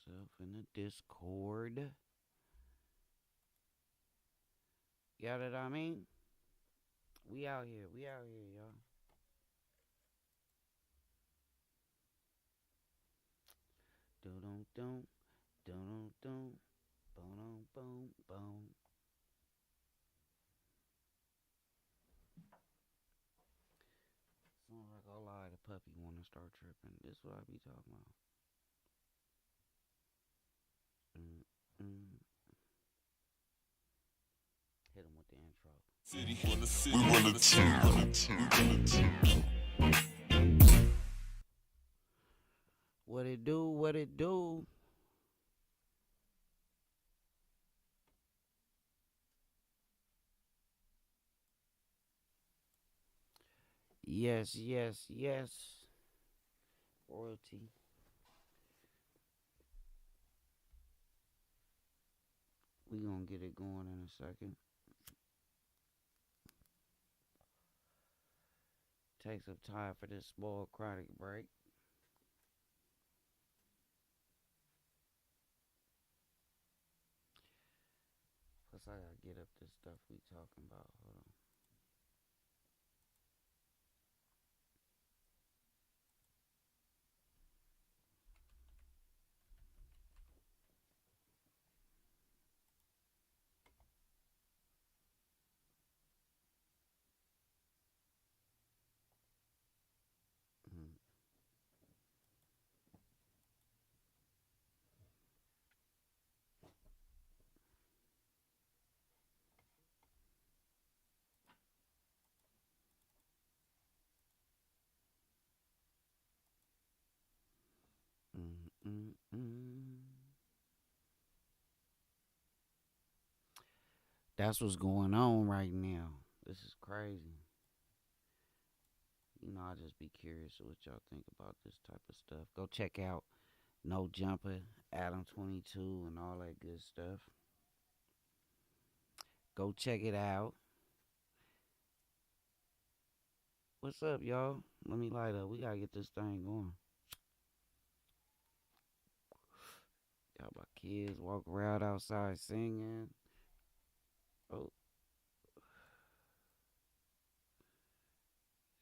myself in the Discord. Got it, I mean? We out here. We out here, y'all. Dun dun dun dun dun boom boom boom. Sounds like a lie. The puppy want to start tripping. This what I be talking about. Mm-mm. Hit him with the intro. What it do? What it do? Yes, yes, yes. Royalty. We gonna get it going in a second. Take some time for this small chronic break. Plus, I gotta get up this stuff we talking about. Hold on. Mm. Mm. That's what's going on right now. This is crazy. You know, I just be curious what y'all think about this type of stuff. Go check out No Jumper, Adam 22, and all that good stuff. Go check it out. What's up, y'all? Let me light up. We gotta get this thing going. Got my kids walk around outside singing. Oh,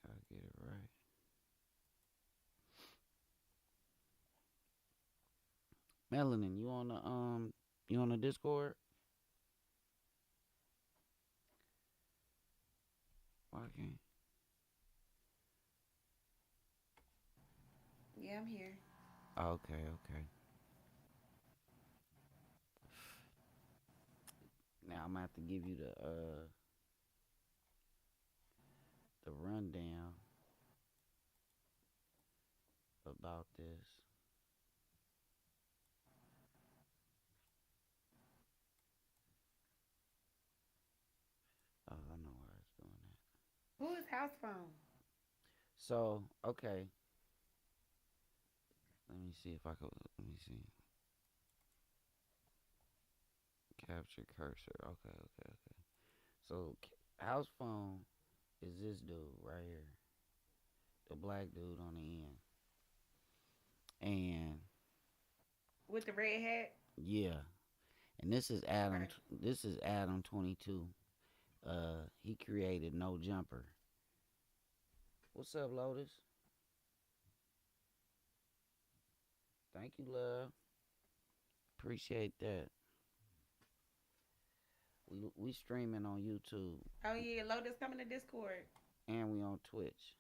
gotta get it right. Melanin, you on the Discord? Why can't? Yeah, I'm here. Okay, okay. Now I'm gonna have to give you the rundown about this. Oh, I know why it's doing that. Who is HousePhone? So, okay. Let me see if I could. Let me see. Capture cursor. Okay, okay, okay. So, house phone is this dude right here, the black dude on the end, and With the red hat? yeah, and this is Adam. Okay. This is Adam 22. He created No Jumper. What's up, Lotus? Thank you, love. Appreciate that. We streaming on YouTube Oh, yeah, Lotus coming to Discord. and we on Twitch.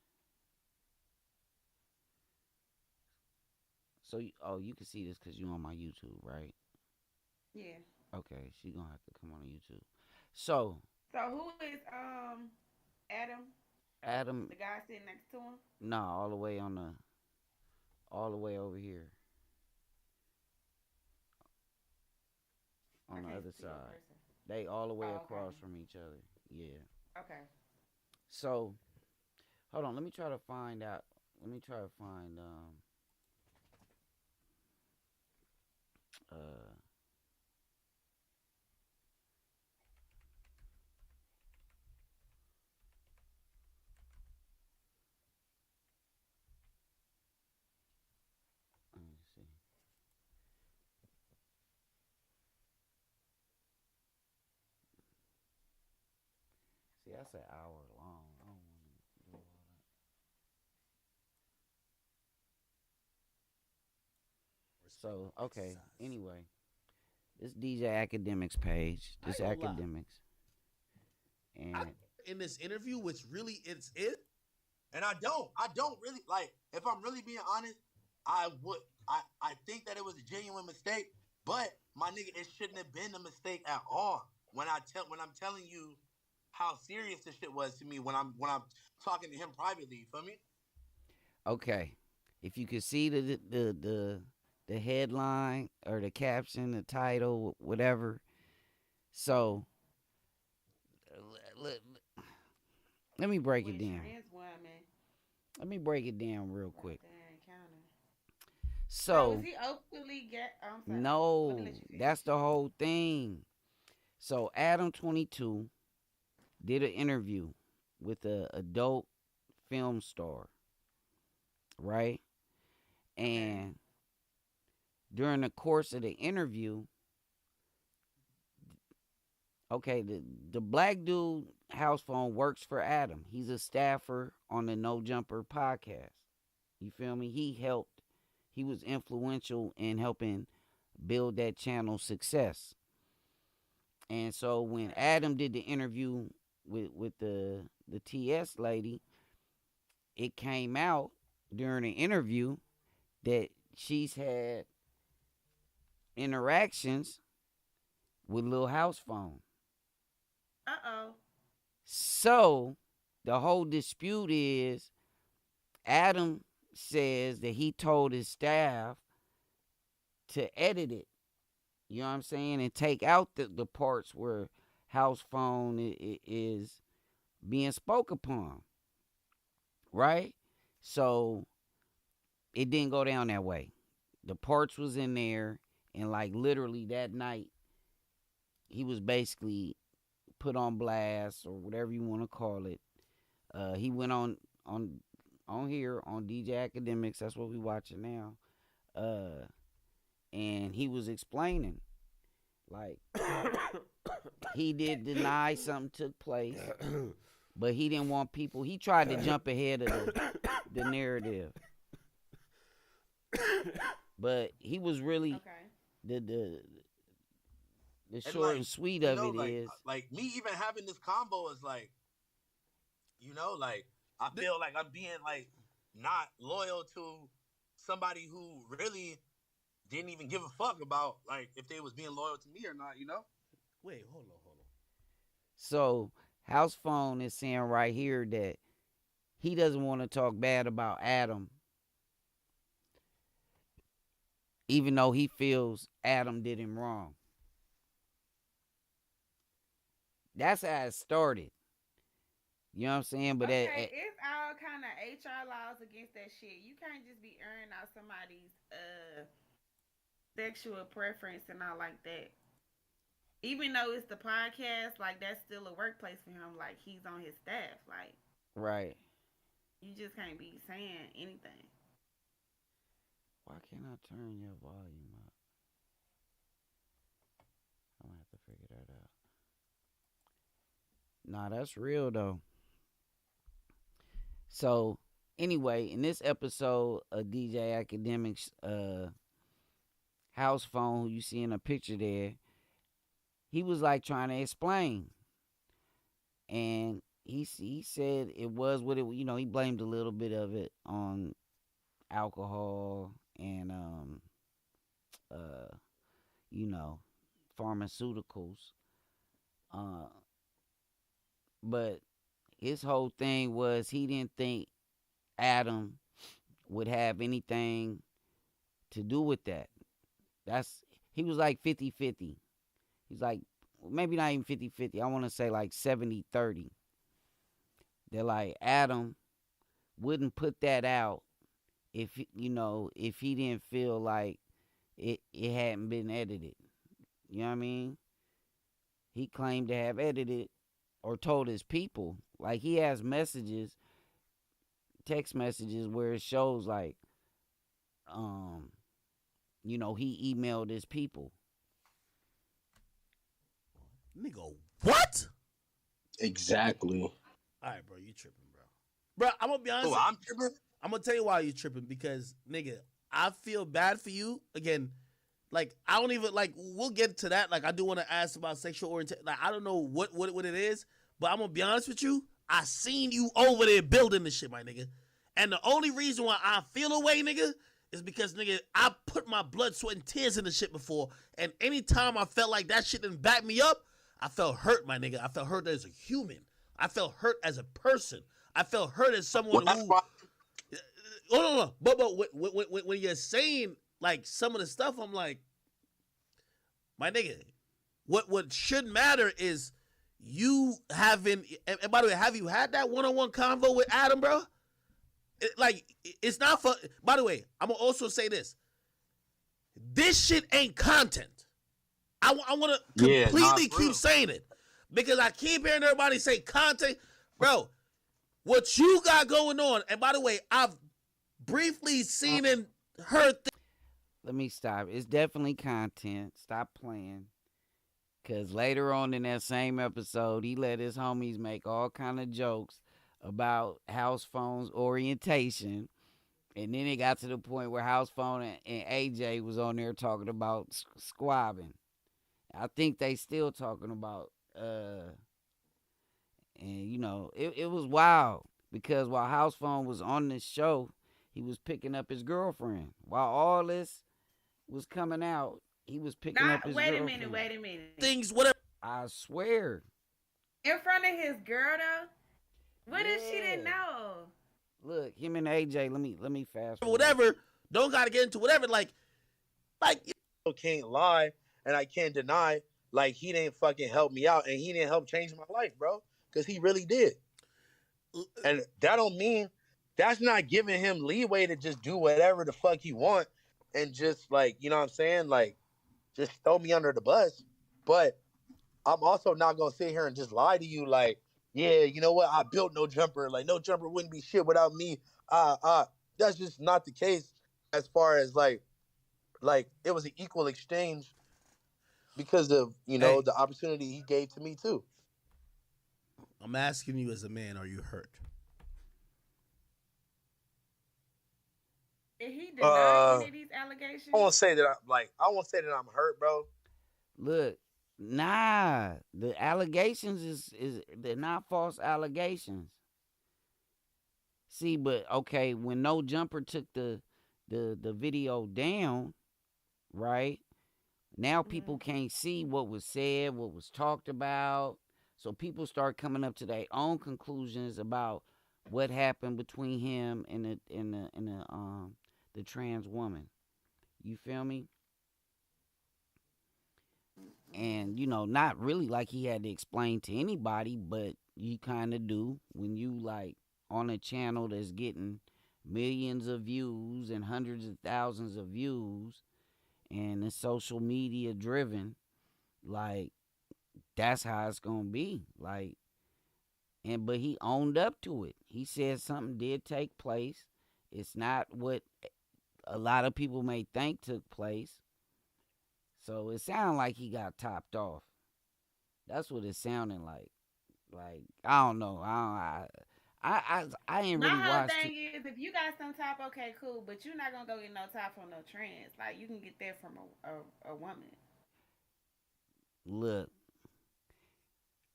So, oh, you can see this because you on my YouTube, right? Yeah. Okay, she gonna have to come on YouTube. So, So who is Adam? Adam, The guy sitting next to him? nah, all the way over here I on the can't other see your side. cursor. They all the way Oh, okay. across from each other. Yeah. Okay. So, hold on. Let me try to find out. Let me try to find uh let me see. That's an hour long. I don't want to do all that. So okay. Anyway, this DJ Academics page. I This ain't gonna lie. Academics I and in this interview, which really it's it, and I don't really like. If I'm really being honest, I would. I think that it was a genuine mistake, but my nigga, it shouldn't have been a mistake at all. When I'm telling you how serious this shit was to me when I'm talking to him privately, you feel me? okay. If you could see the headline or the caption, the title, whatever. So let, let me break it With down. trans women Let me break it down real right quick. there encounter. So is So he openly get? Oh, I'm sorry. Let me no, let you finish. that's the whole thing. So Adam 22 did an interview with a adult film star, right? Okay. And during the course of the interview, okay, the black dude house phone works for Adam. He's a staffer on the No Jumper podcast. You feel me? He was influential in helping build that channel's success. And so when Right. Adam did the interview with the TS lady, it came out during the interview that she's had interactions with Lil House Phone. Uh-oh. So the whole dispute is Adam says that he told his staff to edit it. You know what I'm saying? And take out the parts where House Phone is being spoke upon. Right? So it didn't go down that way. The parts was in there, and like literally that night, he was basically put on blast or whatever you want to call it. He went on here on DJ Academics. That's what we watching now. And he was explaining like he did deny something took place, but he didn't want people. He tried to jump ahead of the narrative, but he was really Okay. the And short and sweet of it is like me even having this combo is like, like I feel like I'm being like not loyal to somebody who really didn't even give a fuck about like if they was being loyal to me or not. Wait, hold on. so. House Phone is saying right here that he doesn't want to talk bad about Adam, even though he feels Adam did him wrong. That's how it started. You know what I'm saying? But Okay, it's all kind of HR laws against that shit. You can't just be airing out somebody's sexual preference and all like that. Even though it's the podcast, like that's still a workplace for him. Like he's on his staff. Like right. you just can't be saying anything. Why can't I turn your volume up? I'm gonna have to figure that out. Nah, that's real though. So anyway, in this episode of DJ Academics House Phone, who you see in a picture there, he was like trying to explain. And he said it was what it, he blamed a little bit of it on alcohol and uh you know pharmaceuticals. Uh but his whole thing was he didn't think Adam would have anything to do with that. That's he was like 50-50. He's like maybe not even 50-50. I want to say like 70-30. They're like Adam wouldn't put that out if he didn't feel like it hadn't been edited. You know what I mean? He claimed to have edited or told his people. Like he has messages, text messages where it shows like he emailed his people. Nigga, what? Exactly. All right, bro, you tripping, bro. Bro, I'm gonna be honest. Oh, I'm tripping. I'm gonna tell you why you tripping because, nigga, I feel bad for you. Again, like I don't even like. We'll get to that. Like I do want to ask about sexual orientation. Like I don't know what it is, but I'm gonna be honest with you. I seen you over there building this shit, my nigga. And the only reason why I feel away, nigga, is because, nigga, I put my blood, sweat, and tears in the shit before. And anytime I felt like that shit didn't back me up, I felt hurt, my nigga. I felt hurt as a human. I felt hurt as a person. I felt hurt as someone Well, that's who. why. Oh, no. But when you're saying, like, some of the stuff, I'm like, my nigga, what should matter is you having. And by the way, have you had that one-on-one convo with Adam, bro? It's not for. By the way, I'm gonna also say this. This shit ain't content. I want to completely keep saying it because I keep hearing everybody say content, bro. What you got going on? And by the way, I've briefly seen and heard. Let me stop. It's definitely content. Stop playing. Cause later on in that same episode, he let his homies make all kind of jokes about HousePhone's orientation, and then it got to the point where HousePhone and AJ was on there talking about squabbing. I think they still talking about and you know it was wild because while HousePhone was on this show, he was picking up his girlfriend. While all this was coming out, he was picking up his girlfriend. Wait a minute. Things, whatever. I swear. In front of his girl though. What if she didn't know? Look, him and AJ. Let me fast forward. Whatever. Don't gotta get into whatever. Like. I can't lie and I can't deny. Like he didn't fucking help me out and he didn't help change my life, bro. Because he really did. And that don't mean that's not giving him leeway to just do whatever the fuck he want and just like, you know what I'm saying? Like, just throw me under the bus. But I'm also not gonna sit here and just lie to you like, yeah, you know what? I built no jumper. Like no jumper wouldn't be shit without me. That's just not the case as far as like it was an equal exchange because of, you know, the opportunity he gave to me too. I'm asking you as a man, are you hurt? Did he deny any of these allegations? I won't say that I'm hurt, bro. Look, nah, the allegations is they're not false allegations. See, but okay, when No Jumper took the video down, right? Now people can't see what was said, what was talked about. So people start coming up to their own conclusions about what happened between him and the trans woman. You feel me? And, you know, not really like he had to explain to anybody, but you kind of do when you, like, on a channel that's getting millions of views and hundreds of thousands of views and it's social media driven, like, that's how it's going to be. Like, but he owned up to it. He said something did take place. It's not what a lot of people may think took place. So it sounded like he got topped off. That's what it sounded like. Like, I don't know. I ain't really watched it. My whole thing is, if you got some top, okay, cool, but you're not gonna go get no top from no trans. Like, you can get that from a woman. Look,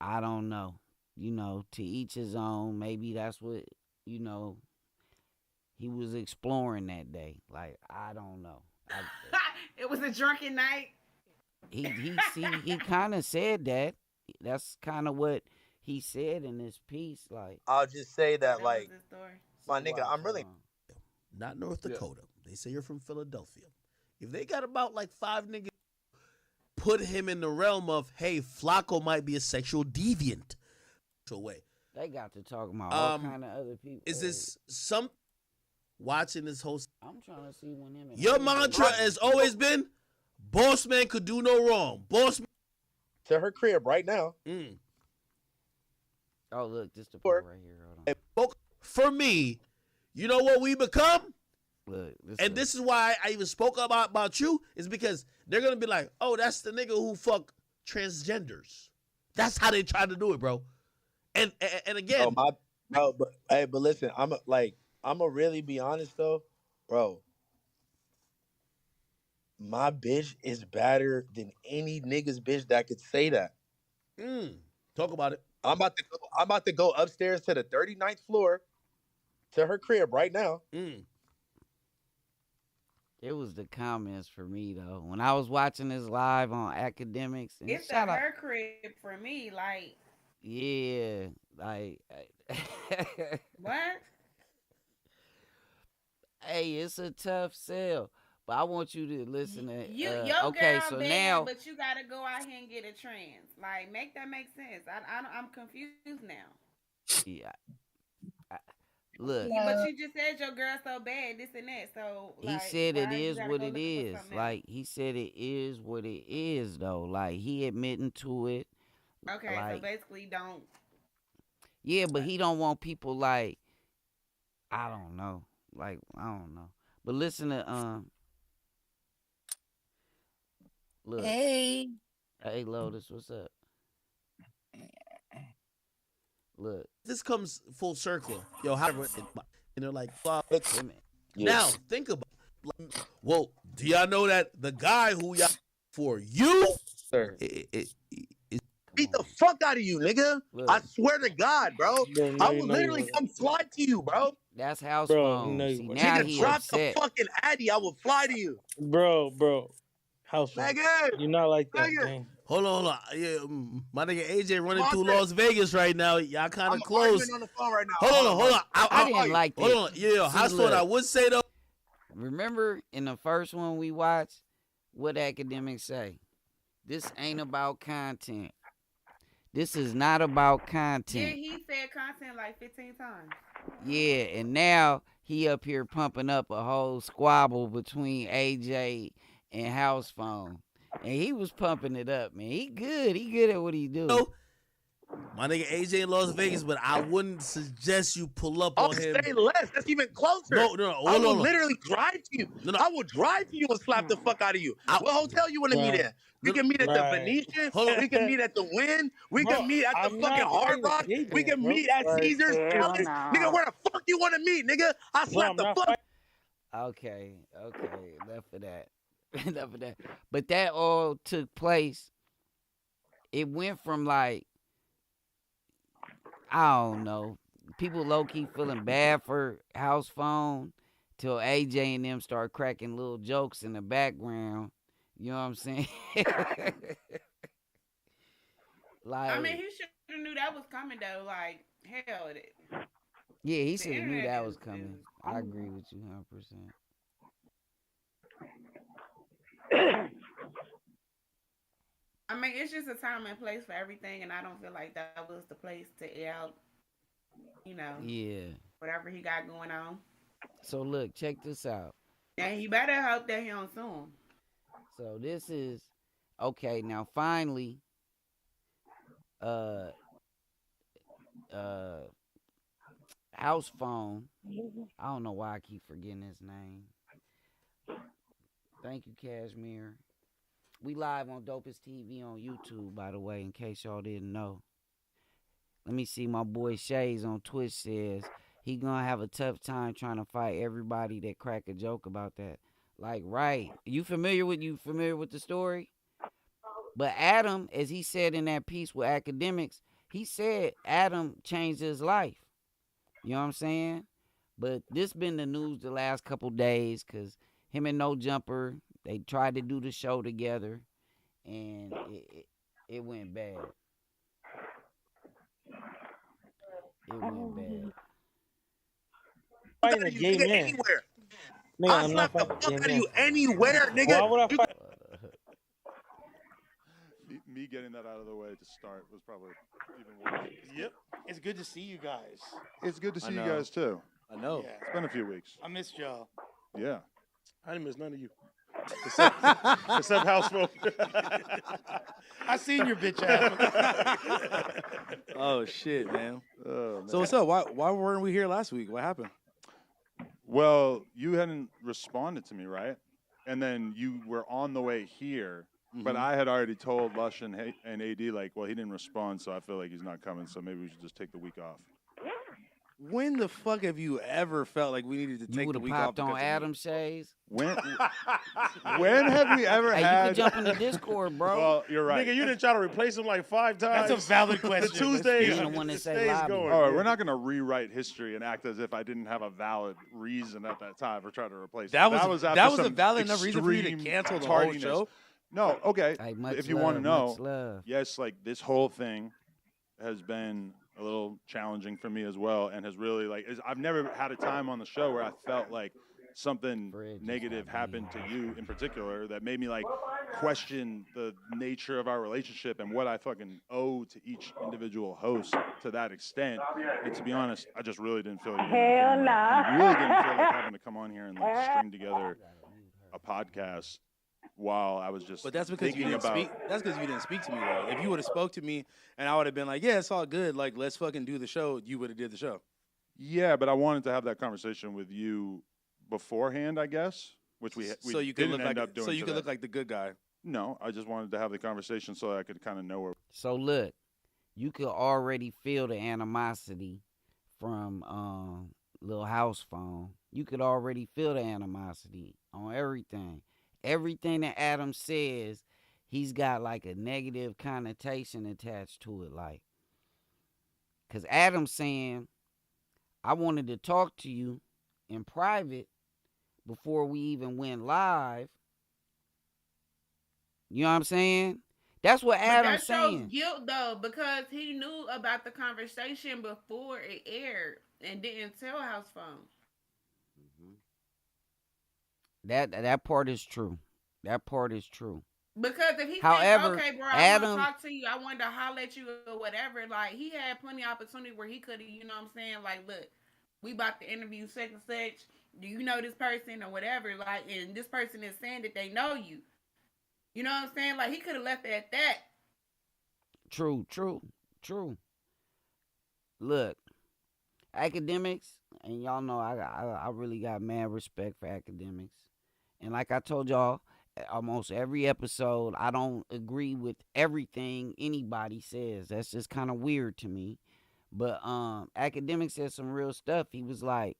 I don't know. You know, to each his own. Maybe that's what, you know, he was exploring that day. Like, I don't know. It was a drunken night. He kind of said that. That's kind of what he said in this piece. Like, I'll just say that like, my nigga, I'm really not North Dakota. They say you're from Philadelphia. If they got about like 5 niggas, put him in the realm of, hey, Flacco might be a sexual deviant. Way they got to talk about all kind of other people. Is this some watching this whole? I'm trying to see when him. Your mantra has always been, boss man could do no wrong. Boss man to her crib right now. Oh, look, this the part right here. Hold on. For me, you know what we become? Look, this is why I even spoke about you, is because they're gonna be like, oh, that's the nigga who fuck transgenders. That's how they try to do it, bro. and Oh again, my, bro. But hey, but listen, I'm gonna really be honest though, bro. My bitch is better than any nigga's bitch that could say that. mm, talk about it. I'm about to go upstairs to the 39th floor to her crib right now. Mm. It was the comments for me though. When I was watching this live on academics, and It's the shout out, her crib for me. Like yeah, like, what? hey, it's a tough sell. But I want you to listen You to, your okay, girl so bad, now, but you gotta go out here and get a trans. Like make that make sense. I'm confused now. yeah, I, look, But you just said your girl so bad, this and that. So he like, said it why you is gotta what go it looking for is. something else? Like, he said it is what it is, though. Like, he admitting to it. Okay, so Like, basically, don't. yeah, but he don't want people like, I don't know. Like, I don't know. But listen to, look, Hey. hey, Lotus, what's up? Look, This comes full circle. Yo, however, and they're like, fuck. him, Yeah. Now think about. Well, do y'all know that the guy who y'all for you? Sir. It, Beat the fuck out of you, nigga. look, I swear to God, bro. Bro, I no, you will know you literally wasn't. come fly to you, bro. that's Bro, no, HousePhone. you See, wasn't. now Nigga, he drop the upset. fucking Addy. I will fly to you. Bro. HousePhone. Nigga. You're not like that, Nigga. gang. hold on. Yeah, my nigga AJ running through Monster. Las Vegas right now. Y'all kind I'm of arguing close. on the phone right now. Hold on. I didn't like Hold this. on. Yeah, See, HousePhone. I look, would say though. remember in the first one we watched, what academics say? This ain't about content. This is not about Yeah, content. he said content like 15 times. Yeah, and now he up here pumping up a whole squabble between AJ and HousePhone. And he was pumping it up, man. He good. He good at what he do. No, my nigga AJ in Las Vegas, but I wouldn't suggest you pull up I'll on him. say less. That's even closer. No, I hold will on. literally drive to you. No. I will drive to you and slap the fuck out of you. I- What hotel you want to meet Bro. in? We can meet at the Right. Venetian. Hold on. We can meet at the Wynn. We Bro, can meet at the I'm fucking not Hard fighting the Rock. gay We gang, can bro. meet at Like, Caesar's hell Palace. no. Nigga, where the fuck you want to meet, nigga? I bro, slap I'm the not fuck. fighting. Okay. Enough of that. Enough of that. But that all took place. It went from like, I don't know, people low key feeling bad for HousePhone till AJ and them start cracking little jokes in the background. You know what I'm saying? Like, I mean, he should have knew that was coming though. Like hell, yeah, he the should have knew internet that is. was coming. I agree with you 100%. I mean, it's just a time and place for everything, and I don't feel like that was the place to air out. You know, Yeah. whatever he got going on. So look, check this out. And you better hope that he don't sue him. So this is okay. Now finally, uh, HousePhone. I don't know why I keep forgetting his name. Thank you, Cashmere. We live on Dopest TV on YouTube, by the way, in case y'all didn't know. Let me see. My boy Shays on Twitch says he gonna have a tough time trying to fight everybody that crack a joke about that. Like, right? You familiar with the story? But Adam, as he said in that piece with academics, he said Adam changed his life. You know what I'm saying? But this been the news the last couple days because him and No Jumper, they tried to do the show together, and it went bad. It went bad. Fighting a You, gay nigga, man. anywhere. Nigga, I I'm slap not the fighting fuck a out gay of man. you anywhere, nigga. Why would I fight? Me getting that out of the way to start was probably even worse. Yep. It's good to see you guys. It's good to see you know. guys too. I know. Yeah. It's been a few weeks. I missed y'all. Yeah. I didn't miss none of you. Except HousePhone. I seen your bitch ass. Oh shit, man. Oh, man. So what's up? Why weren't we here last week? What happened? Well, you hadn't responded to me, right? And then you were on the way here, But I had already told Lush and AD, like, well, he didn't respond, so I feel like he's not coming, so maybe we should just take the week off. When the fuck have you ever felt like we needed to You take would the have week off popped on because of me? Adam Shays. When have we ever Hey, you had... can jump in the Discord, bro. Well, you're right. Nigga, you didn't try to replace him like 5 times. That's a valid The question. Tuesdays, You don't wanna it say stays lobby. going. All right, we're not going to rewrite history and act as if I didn't have a valid reason at that time for trying to replace That him. was after a some valid enough reason for you to extreme cancel the whole tardiness. show. No, okay. Hey, much if you love, want to know, much love. yes, like this whole thing has been a little challenging for me as well, and has really I've never had a time on the show where I felt like something Fred just negative got happened to you in particular that made me like question the nature of our relationship and what I fucking owe to each individual host to that extent. And to be honest, I just really didn't feel like Hell nah. I really didn't feel like having to come on here and like string together a podcast while I was just But that's because you thinking didn't about speak. That's because you didn't speak to me though. If you would have spoke to me and I would have been like, yeah, it's all good. Like, let's fucking do the show. You would have did the show. Yeah, but I wanted to have that conversation with you beforehand, I guess, which we So you could didn't look end like up doing. so you could today. look like the good guy. No, I just wanted to have the conversation so that I could kind of know where. So look, you could already feel the animosity from little house phone. You could already feel the animosity on everything. Everything that Adam says, he's got like a negative connotation attached to it. Like, because Adam's saying, I wanted to talk to you in private before we even went live. You know what I'm saying? That's what Adam's But that shows saying. guilt though, because he knew about the conversation before it aired and didn't tell HousePhone. That part is true. That part is true. Because if he However, said, okay, bro, I Adam- want to talk to you, I wanted to holler at you or whatever, like, he had plenty of opportunity where he could have, you know what I'm saying, like, look, we about to interview such and such, do you know this person or whatever, like, and this person is saying that they know you. You know what I'm saying? Like, he could have left it at that. True. Look, academics, and y'all know I really got mad respect for academics. And like I told y'all, almost every episode, I don't agree with everything anybody says. That's just kind of weird to me. But academics said some real stuff. He was like,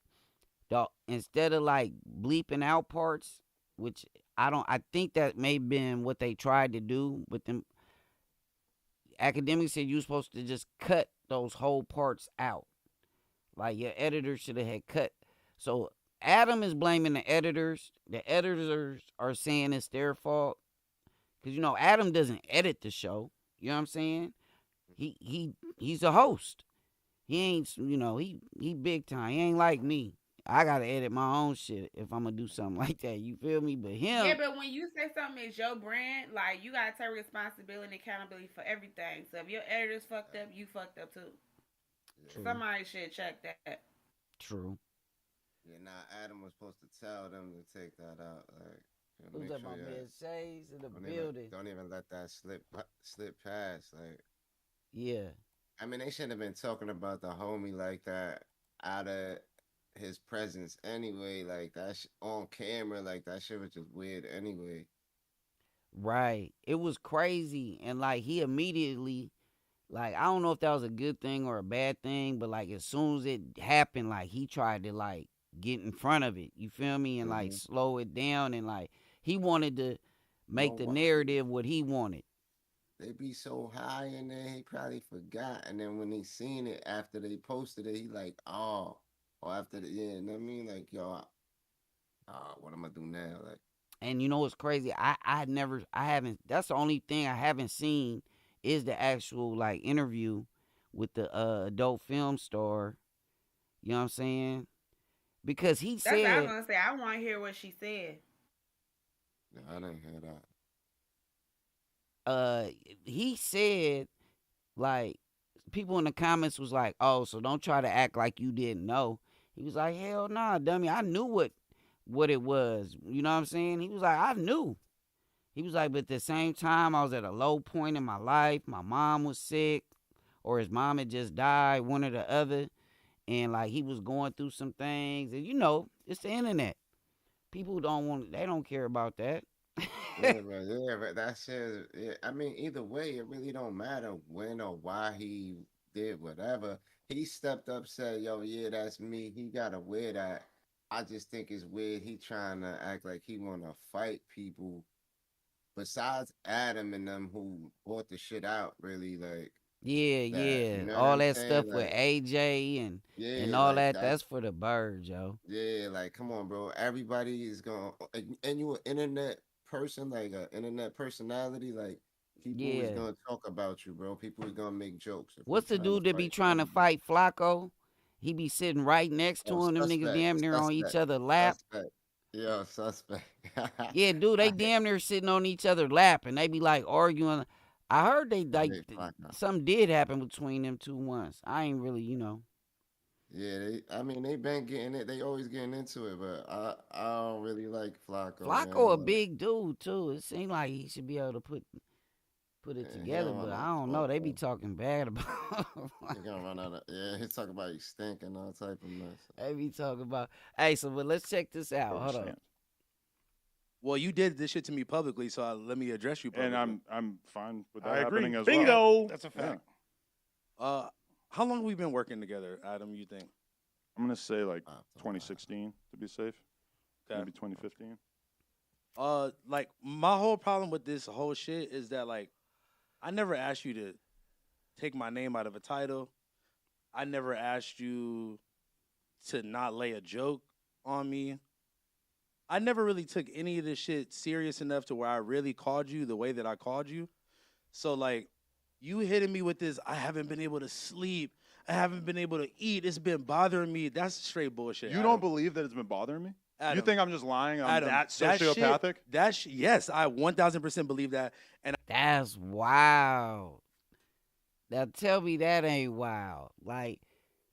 dog, instead of like bleeping out parts, which I think that may have been what they tried to do, but them academics said you were supposed to just cut those whole parts out. Like your editor should have had cut. So Adam is blaming the editors. The editors are saying it's their fault. Because, you know, Adam doesn't edit the show. You know what I'm saying? He's a host. He ain't, you know, he big time. He ain't like me. I got to edit my own shit if I'm going to do something like that. You feel me? But him. Yeah, but when you say something is your brand, like, you got to take responsibility and accountability for everything. So if your editor's fucked up, you fucked up too. True. Somebody should check that. True. Yeah, Adam was supposed to tell them to take that out. Like, Who's make that? My sure man Shays in the don't building. don't even let that slip past. Like, Yeah. I mean, they shouldn't have been talking about the homie like that out of his presence anyway. Like, that on camera, like, that shit was just weird anyway. Right. It was crazy. And, like, he immediately, like, I don't know if that was a good thing or a bad thing, but, like, as soon as it happened, like, he tried to, like, get in front of it. You feel me? And, like, slow it down. And, like, he wanted to make the narrative what he wanted. They be so high in there, he probably forgot. And then when he seen it after they posted it, he like, oh. Or after the, yeah, you know what I mean? Like, yo, what am I do now? Like, And you know what's crazy? I haven't, that's the only thing I haven't seen is the actual, like, interview with the adult film star. You know what I'm saying? Because he That's what I was said, going to say. I want to hear what she said. no, I didn't hear that. he said, like, people in the comments was like, oh, so don't try to act like you didn't know. He was like, hell nah, dummy. I knew what it was. You know what I'm saying? He was like, I knew. He was like, but at the same time, I was at a low point in my life. My mom was sick, or his mom had just died, one or the other. And, like, he was going through some things. And, you know, it's the internet. People they don't care about that. but that shit. Yeah, I mean, either way, it really don't matter when or why he did whatever. He stepped up, said, "Yo, yeah, that's me." He gotta wear that. I just think it's weird. He trying to act like he wanna fight people. Besides Adam and them who bought the shit out, really like Yeah, that. You yeah. know what All I'm that saying? stuff with Like, AJ and yeah, all like that, that's that's for the birds, yo. yeah, like come on, bro. Everybody is going, and you an internet person, like an internet personality, like people is Yeah. gonna talk about you, bro. People is gonna make jokes if you What's the trying to dude that be fight trying to anybody. fight Flacco? He be sitting right next Oh, to him. Them niggas suspect, damn near on each suspect, other lap. suspect. Yo, suspect. Yeah, dude, they I hate, damn near sitting on each other lap, and they be like arguing. I heard they I like hate Flacco. something did happen between them two once. I ain't really, Yeah, I mean, they been getting it. They always getting into it, but I don't really like Flacco, Flacco a man. Like, big dude too. It seemed like he should be able to put it he together, don't but want I no don't know. smoke, They be bro. talking bad about. He gonna run out of yeah. He talk about you stink and all type of mess. They be talking about. Hey, so but let's check this out. Hold on. Overstand. Well, you did this shit to me publicly, so let me address you And publicly. I'm fine with that I agree. happening as well. Bingo. That's a Yeah. fact. How long have we been working together, Adam? You think? I'm gonna say like Wow, that's a lot. 2016 to be safe. Okay. Maybe 2015. Like my whole problem with this whole shit is that like I never asked you to take my name out of a title. I never asked you to not lay a joke on me. I never really took any of this shit serious enough to where I really called you the way that I called you. So like you hitting me with this, I haven't been able to sleep. I haven't been able to eat. It's been bothering me. That's straight bullshit. You Adam. don't believe that it's been bothering me? You Adam, think I'm just lying? I'm Adam, that shit- sociopathic? yes, I 1000% believe that. And That's wild. Now tell me that ain't wild. Like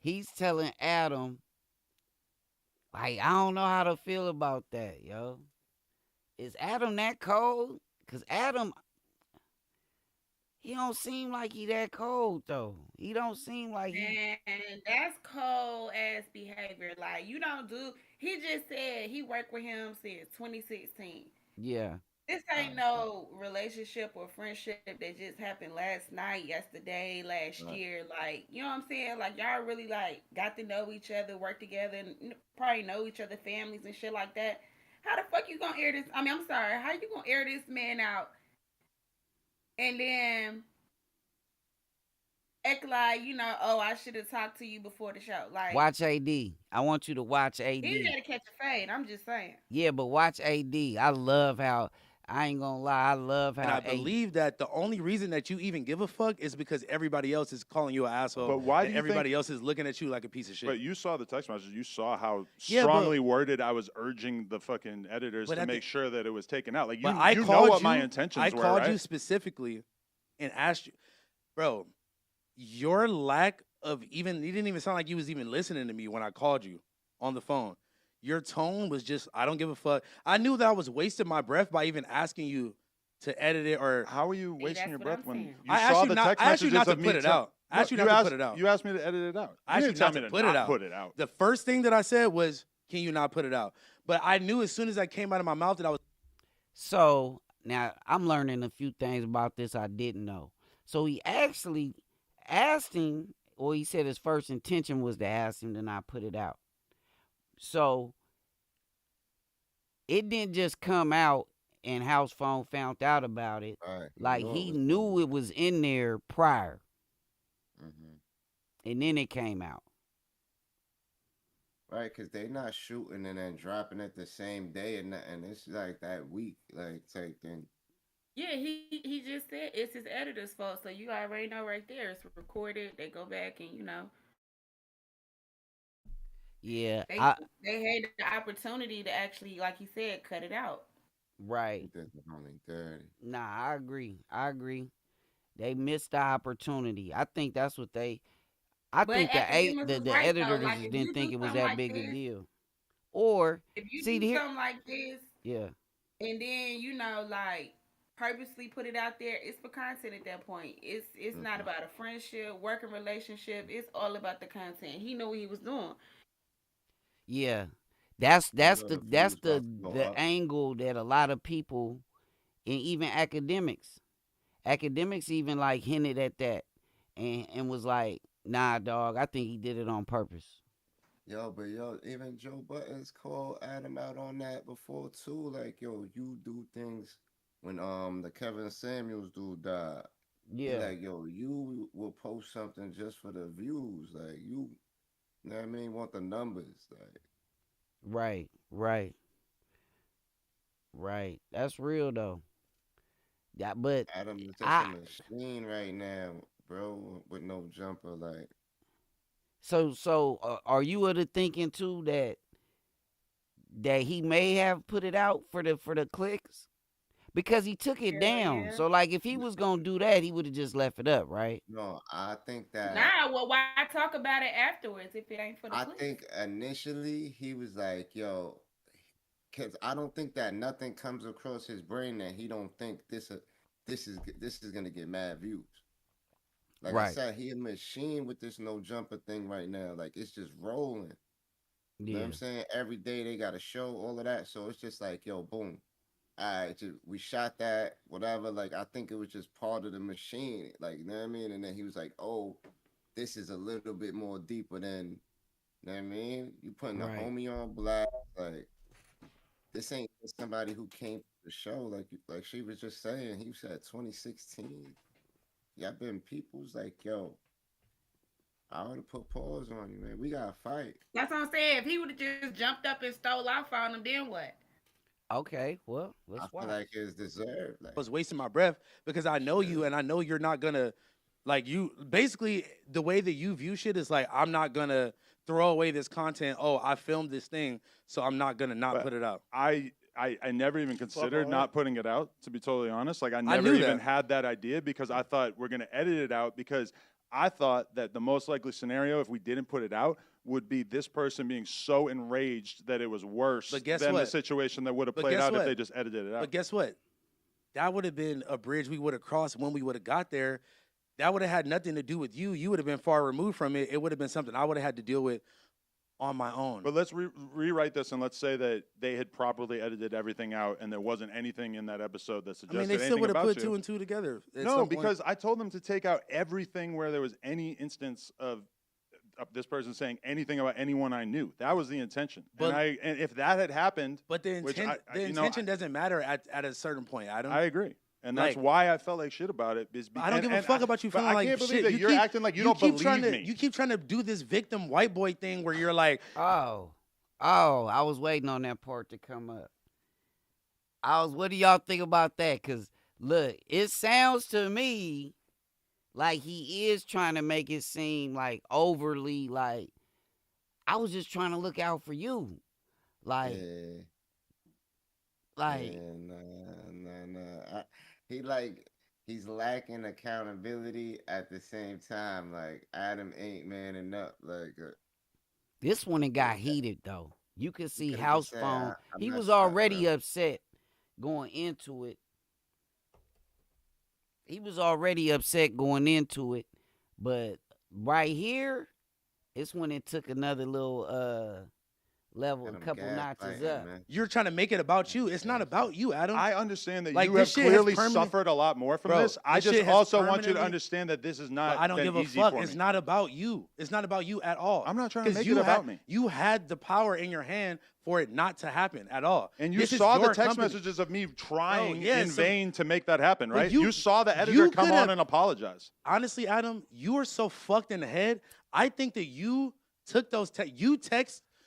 he's telling Adam, like I don't know how to feel about that, yo. Is Adam that cold? Cause Adam, he don't seem like he that cold though. He don't seem like he. And that's cold ass behavior. Like you don't do. He just said he worked with him since 2016. Yeah. This ain't no relationship or friendship that just happened last night, yesterday, last Right. year. Like you know what I'm saying? Like y'all really like got to know each other, work together, and probably know each other families and shit like that. How the fuck you gonna air this? I mean, I'm sorry. How you gonna air this man out and then act like oh, I should have talked to you before the show. Like Watch AD. I want you to watch he AD. gotta catch a fade. I'm just saying. Yeah, but watch AD. I love how I ain't gonna lie. I love how I believe that the only reason that you even give a fuck is because everybody else is calling you an asshole. But why do and you everybody think- else is looking at you like a piece of shit? But you saw the text message. You saw how Yeah, but- strongly worded I was urging the fucking editors But to at the- make sure that it was taken out. Like But you know what my intentions I were, called right? you specifically and asked you, bro, your lack of even, you didn't even sound like you was even listening to me when I called you on the phone. Your tone was just, I don't give a fuck. I knew that I was wasting my breath by even asking you to edit it or. How are you wasting that's your what breath I'm when saying. you I asked saw you the not- text I asked you messages not to of me put it out. I asked you No, not to asked, put it out. You asked me to edit it out. I You asked didn't you tell not me to to put it not out. put it out. The first thing that I said was, can you not put it out? But I knew as soon as I came out of my mouth that I was. So now I'm learning a few things about this I didn't know. So he actually asked him, or he said his first intention was to ask him to not put it out. So it didn't just come out and HousePhone found out about it. Right. Like he knew it was in there prior, Mm-hmm. and then it came out. Right, because they not shooting and then dropping it the same day, and it's like that week, like type thing. Yeah, he just said it's his editor's fault. So you already know right there. It's recorded. They go back and Yeah, they had the opportunity to actually, like you said, cut it out. right. This is only 30. Nah, I agree. They missed the opportunity. I think that's what they. I But think Academics the was right, though. editors Like, if didn't you think do it was something that like big a this, deal. Or if you see do here, something like this, yeah, and then like purposely put it out there, it's for content at that point. It's not about a friendship, working relationship. It's all about the content. He knew what he was doing. yeah. That's know the the that's views about to go the up. angle that a lot of people and even academics even like hinted at that, and was like, nah, dog, I think he did it on purpose. But even Joe Buttons called Adam out on that before too. Like, yo, you do things when the Kevin Samuels dude died. He Yeah, like, yo, you will post something just for the views. Like you know what I mean, want the numbers. Like right, right, right. That's real though. Yeah, but Adam is just a I machine right now, bro, with no jumper. Like are you of the thinking too that he may have put it out for the clicks because he took it Hell down. yeah. So like if he was gonna do that, he would have just left it up, right? no, I think that Nah, well, why talk about it afterwards if it ain't for the I clicks? think initially he was like, yo, because I don't think that nothing comes across his brain that he don't think this is gonna get mad views. Like I Right. said, he a machine with this no jumper thing right now. Like it's just rolling. You know what Yeah. I'm saying? Every day they got a show, all of that. So it's just like, yo, boom. All right, we shot that, whatever. Like I think it was just part of the machine. Like, you know what I mean? And then he was like, oh, this is a little bit more deeper than, you know what I mean? You putting a Right. homie on blast, like this ain't just somebody who came to the show. Like she was just saying, he said 2016. Y'all been people's like, yo, I ought to put pause on you, man. We gotta fight. That's what I'm saying. If he would have just jumped up and stole off on him, then what? Okay. Well, I let's feel watch. like it's deserved. I Like, was wasting my breath because I know you yeah. and I know you're not gonna like you basically the way that you view shit is like I'm not gonna throw away this content. Oh, I filmed this thing, so I'm not gonna not But put it out. I never even considered all not right. putting it out, to be totally honest. Like I I never knew even that. had that idea because I thought we're gonna edit it out because I thought that the most likely scenario if we didn't put it out would be this person being so enraged that it was worse But guess than the what? situation that would have But played guess out if what? they just edited it out. But guess what? That would have been a bridge we would have crossed when we would have got there. That would have had nothing to do with you. You would have been far removed from it. It would have been something I would have had to deal with on my own. But let's rewrite this and let's say that they had properly edited everything out and there wasn't anything in that episode that I suggested mean, they still anything would have about put you. two and two together. At No, some point. because I told them to take out everything where there was any instance of this person saying anything about anyone I knew. That was the intention. But- And if that had happened, But the which intent, I- the you know, intention doesn't matter at a certain point. I don't. I agree. And that's Like- why I felt like shit about it. I don't give a fuck about you but feeling I like can't believe shit. that You you're keep- acting like you don't keep believe trying to, me. You keep trying to do this victim white boy thing where you're like, Oh, I was waiting on that part to come up. What do y'all think about that? Cause look, it sounds to me like he is trying to make it seem like overly like I was just trying to look out for you. Like, Yeah, like yeah, nah. He's lacking accountability at the same time. Like Adam ain't manning up. Like this one it got heated though. You could see could've house just said, phone. I'm He not was stuck, already bro. upset going into it. He was already upset going into it, but right here, it's when it took another little level, a Got him couple notches gaslighting, up. man. you're trying to make it about you. It's not about you, Adam. I understand that Like, you have this shit has clearly permanent- suffered a lot more from Bro, this. I this shit just has also want you to permanently- understand that this is But not I don't been give a easy fuck. for It's me. not about you. It's not about you at all. I'm not trying to 'Cause make you it about had- me. You had the power in your hand for it not to happen at all. And you This is saw the your text company. messages of me trying yeah, in so- vain to make that happen, But right? you- You saw the editor you come could've- on and apologize. Honestly, Adam, you are so fucked in the head. I think that you took those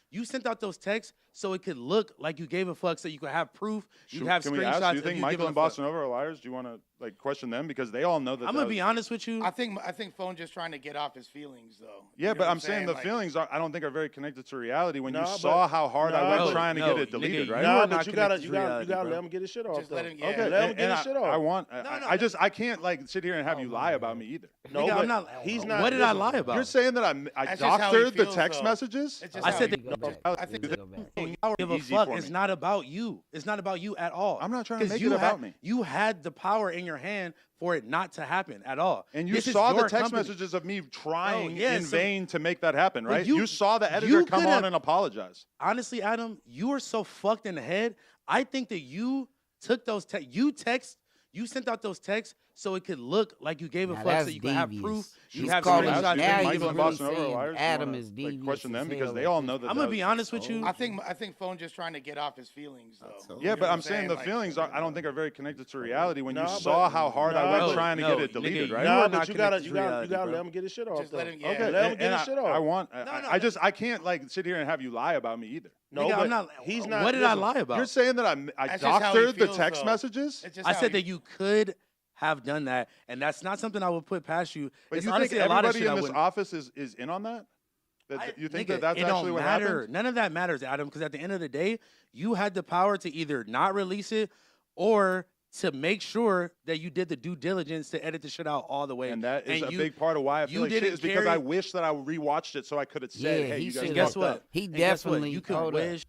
you sent out those texts so it could look like you gave a fuck, so you could have proof. You could have Can we screenshots. ask? Do you of think you Michael giving and a fuck. Boston Over are liars? Do you want to question them because they all know that? I'm gonna be honest with you. I think Phone just trying to get off his feelings though. Yeah, You know but what I'm saying the Like, feelings I don't think are very connected to reality. When you Nah, saw but- how hard I nah, went but- trying to no, get it nigga, deleted, you right? are Nah, not but you gotta connected to reality, let bro. him get his shit off. Just let though. him- yeah. Okay, Let him get and his shit off. I want. No, no, I can't like sit here and have you lie about me either. No, Nigga, but I'm not. he's not. What did I listen, lie about? You're saying that I That's just how he doctored the feels, text though. messages? It's just I how said he that- feels. I I think think go back. I don't give a Easy fuck. for It's me. not about you. It's not about you at all. I'm not trying to 'Cause make you it about had- me. You had the power in your hand for it not to happen at all. And you This is saw the your text company. messages of me trying yeah, in so- vain to make that happen, But right? you- You saw the editor you come could've- on and apologize. Honestly, Adam, you are so fucked in the head. I think that you took those you sent out those texts so it could look like you gave a Now fuck, so that's you could have devious. proof. You He's have calling screenshots. Do you now think he's Michael and really Boston Over saying liars? Adam Wanna, is devious question them as because hell they at all this know that. I'm gonna be honest with you. I think Phone just trying to get off his feelings though. Yeah, You but know I'm what saying the Like, feelings I don't think are very connected to reality. When you No, saw but- how hard I no, went no, trying to no, get it deleted, nigga, right? you Nah, are but not you gotta connected to reality, let bro. him get his shit off. Just let though. him- yeah. Okay, Let him get his I, shit off. I want. No, I can't like sit here and have you lie about me either. No, Nigga, but I'm not. he's not. What did I listen, lie about? You're saying that I That's just how he doctored the feels, text though. messages, It's just I how said he- that you could have done that, and that's not something I would put past you. but It's you think honestly a lot of everybody shit I in this wouldn't. office is in on that? You think Nigga, that that's it actually don't what matter. happened? None of that matters, Adam, because at the end of the day, you had the power to either not release it or to make sure that you did the due diligence to edit the shit out all the way. And that is a you- big part of why I you feel like shit didn't is because I carry- wish that I rewatched it so I could have said, Yeah, "Hey, he you guys should And have- guess fucked what? up." He And guess what? definitely You could hold up. wish.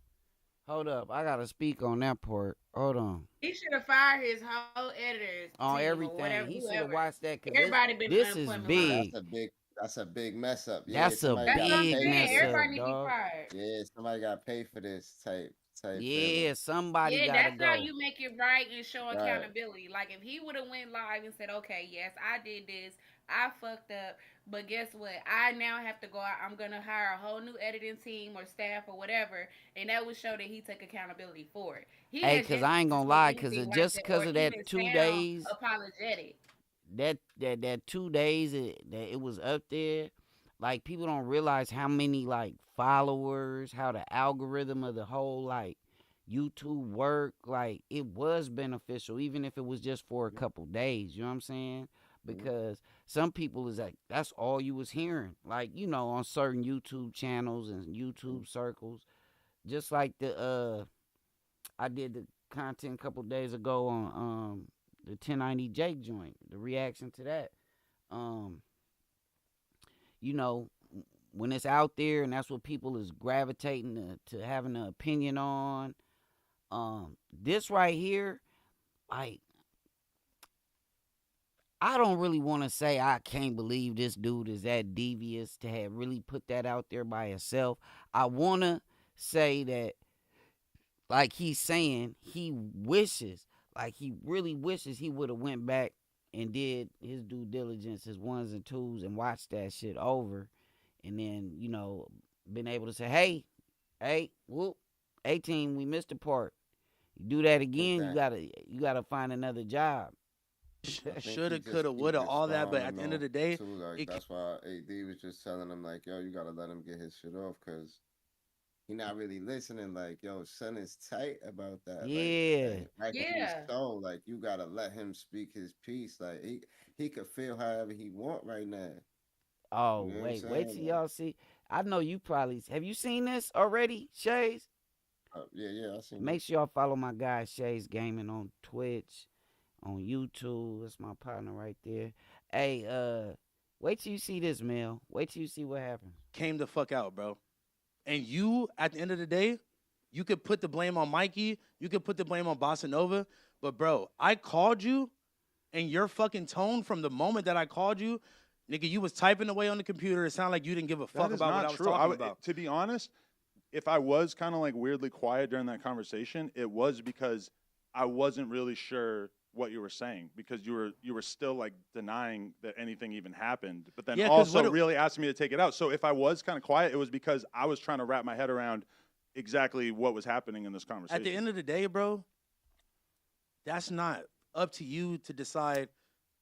Hold up, I gotta speak on that part. Hold on. He should have fired his whole editors On team or everything. whatever, He should have whoever. watched that. 'Cause Everybody been this is unemployment big. That's a big mess up. Yeah, That's a somebody That's gotta what I'm big pay saying. for mess this. up, Everybody need to be dog. fired. Yeah, somebody got to pay for this type. Yeah, somebody Yeah, gotta that's go. how you make it right and show Right. accountability. Like if he would have went live and said, "Okay, yes, I did this. I fucked up, but guess what? I now have to go out. I'm gonna hire a whole new editing team or staff or whatever," and that would show that he took accountability for it. He Hey, has cause yet I ain't to gonna say lie, cause anything it like just that cause or of that even 2 sound days, apologetic. that 2 days that it was up there. Like people don't realize how many like followers, how the algorithm of the whole like YouTube work. Like it was beneficial, even if it was just for a couple days. You know what I'm saying? Because some people is like that's all you was hearing. Like on certain YouTube channels and YouTube circles. Just like I did the content a couple days ago on the 1090 Jake joint, the reaction to that. When it's out there and that's what people is gravitating to having an opinion on. This right here, like, I don't really want to say I can't believe this dude is that devious to have really put that out there by himself. I want to say that, like he's saying, he really wishes he would have went back and did his due diligence, his ones and twos, and watched that shit over. And then, been able to say, hey, whoop, 18, we missed a part. You do that again, you gotta find another job. Shoulda, coulda, woulda, all that, but at the end of the day, too, like, that's why AD was just telling him like, yo, you gotta let him get his shit off because he not really listening. Like, yo, son is tight about that. Yeah. So like, you gotta let him speak his piece. Like he could feel however he want right now. Oh, You know wait what I'm till saying? y'all see. I know you probably have you seen this already, Shays? Yeah, I seen. Make sure y'all follow my guy Shays Gaming on Twitch, on YouTube. That's my partner right there. Hey, wait till you see this, Mel. Wait till you see what happens. came the fuck out, bro. And you, at the end of the day, you could put the blame on Mikey. You could put the blame on Bossa Nova. But, bro, I called you, and your fucking tone from the moment that I called you, nigga, you was typing away on the computer. It sounded like you didn't give a fuck That is about not what I was true. talking about. To be honest, if I was kind of like weirdly quiet during that conversation, it was because I wasn't really sure what you were saying because you were still like denying that anything even happened, but then also really asking me to take it out. So if I was kind of quiet, it was because I was trying to wrap my head around exactly what was happening in this conversation. At the end of the day, bro, that's not up to you to decide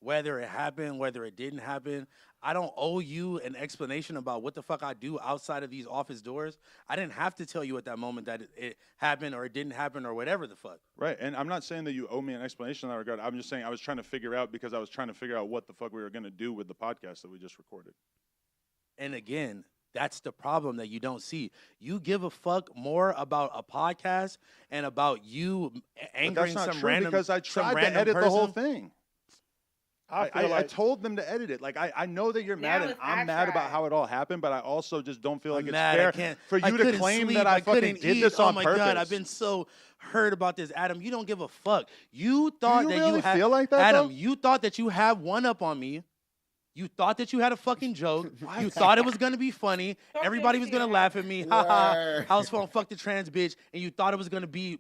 whether it happened, whether it didn't happen. I don't owe you an explanation about what the fuck I do outside of these office doors. I didn't have to tell you at that moment that it happened or it didn't happen or whatever the fuck. Right, and I'm not saying that you owe me an explanation in that regard. I'm just saying I was trying to figure out because I was trying to figure out what the fuck we were going to do with the podcast that we just recorded. And again, that's the problem that you don't see. You give a fuck more about a podcast and about you angering some some random because I tried to edit the whole thing. I told them to edit it. Like I know that you're mad and I'm mad about how it all happened, but I also just don't feel like it's fair for you to claim that I fucking did this on purpose. Oh my God, I've been so hurt about this, Adam. You don't give a fuck. You thought Do you that really you had feel like that, Adam. though? You thought that you had one up on me. You thought that you had a fucking joke. You thought it was gonna be funny. Everybody was gonna laugh at me. Ha ha. HousePhone, fuck the trans bitch. And you thought it was gonna be.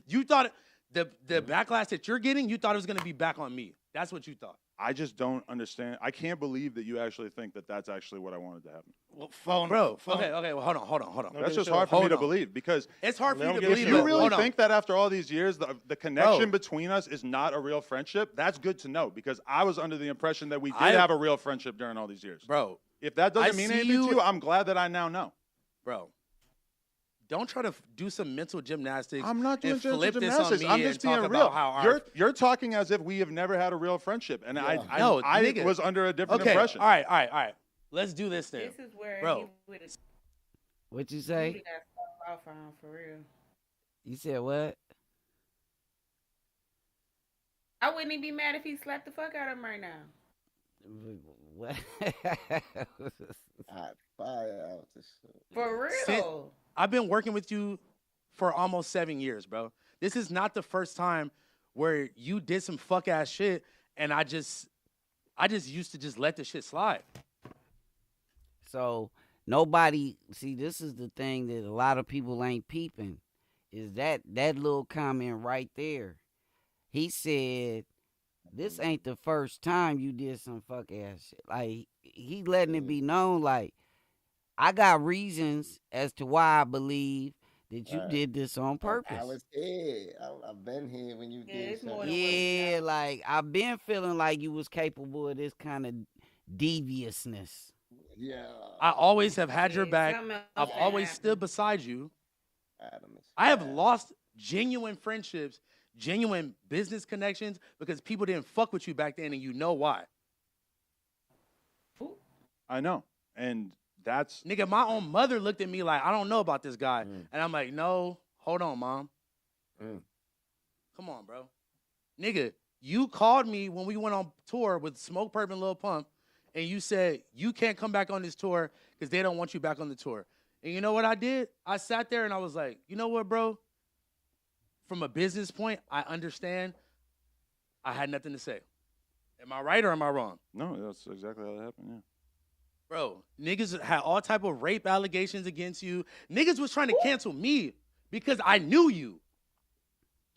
You thought The backlash that you're getting, you thought it was gonna be back on me. That's what you thought. I just don't understand. I can't believe that you actually think that that's actually what I wanted to happen. Well, phone, Bro, phone. okay, well, hold on. That's just hard for me to believe because It's hard for you to If believe. if you but really hold on. think that after all these years, the connection Bro. between us is not a real friendship, that's good to know because I was under the impression that we did I- have a real friendship during all these years. Bro, If that doesn't I mean see anything you- to you, I'm glad that I now know. bro, don't try to do some mental gymnastics. I'm not doing and gentle flip gymnastics. this on me I'm just and being talk real. about how our You're talking as if we have never had a real friendship, and No, I nigga. was under a different okay. impression. All right. Let's do this then. This is where Bro. he would have What you say? got off on for real. You said what? I wouldn't even be mad if he slapped the fuck out of him right now. What? I fire out this shit. For real. Sit- I've been working with you for almost 7 years, bro. This is not the first time where you did some fuck ass shit, and I just used to just let the shit slide. So nobody see. This is the thing that a lot of people ain't peeping. Is that little comment right there? He said, "This ain't the first time you did some fuck ass shit." Like he letting it be known. Like I got reasons as to why I believe that you Right. did this on purpose. I was here. I've been here when you Yeah, did it's more something. than what you Yeah, know. like I've been feeling like you was capable of this kind of deviousness. Yeah. I always have had your Yeah, back. something else I've had always happened. stood beside you. Adam is I have fast. lost genuine friendships, genuine business connections because people didn't fuck with you back then, and you know why. I know, and that's Nigga, my own mother looked at me like, I don't know about this guy. Mm. And I'm like, no, hold on, mom. Mm. Come on, bro. Nigga, you called me when we went on tour with Smoke Purp and Lil Pump, and you said, you can't come back on this tour because they don't want you back on the tour. And you know what I did? I sat there and I was like, you know what, bro? From a business point, I understand. I had nothing to say. Am I right or am I wrong? no, that's exactly how that happened. Yeah. Bro, niggas had all type of rape allegations against you. Niggas was trying to cancel me because I knew you.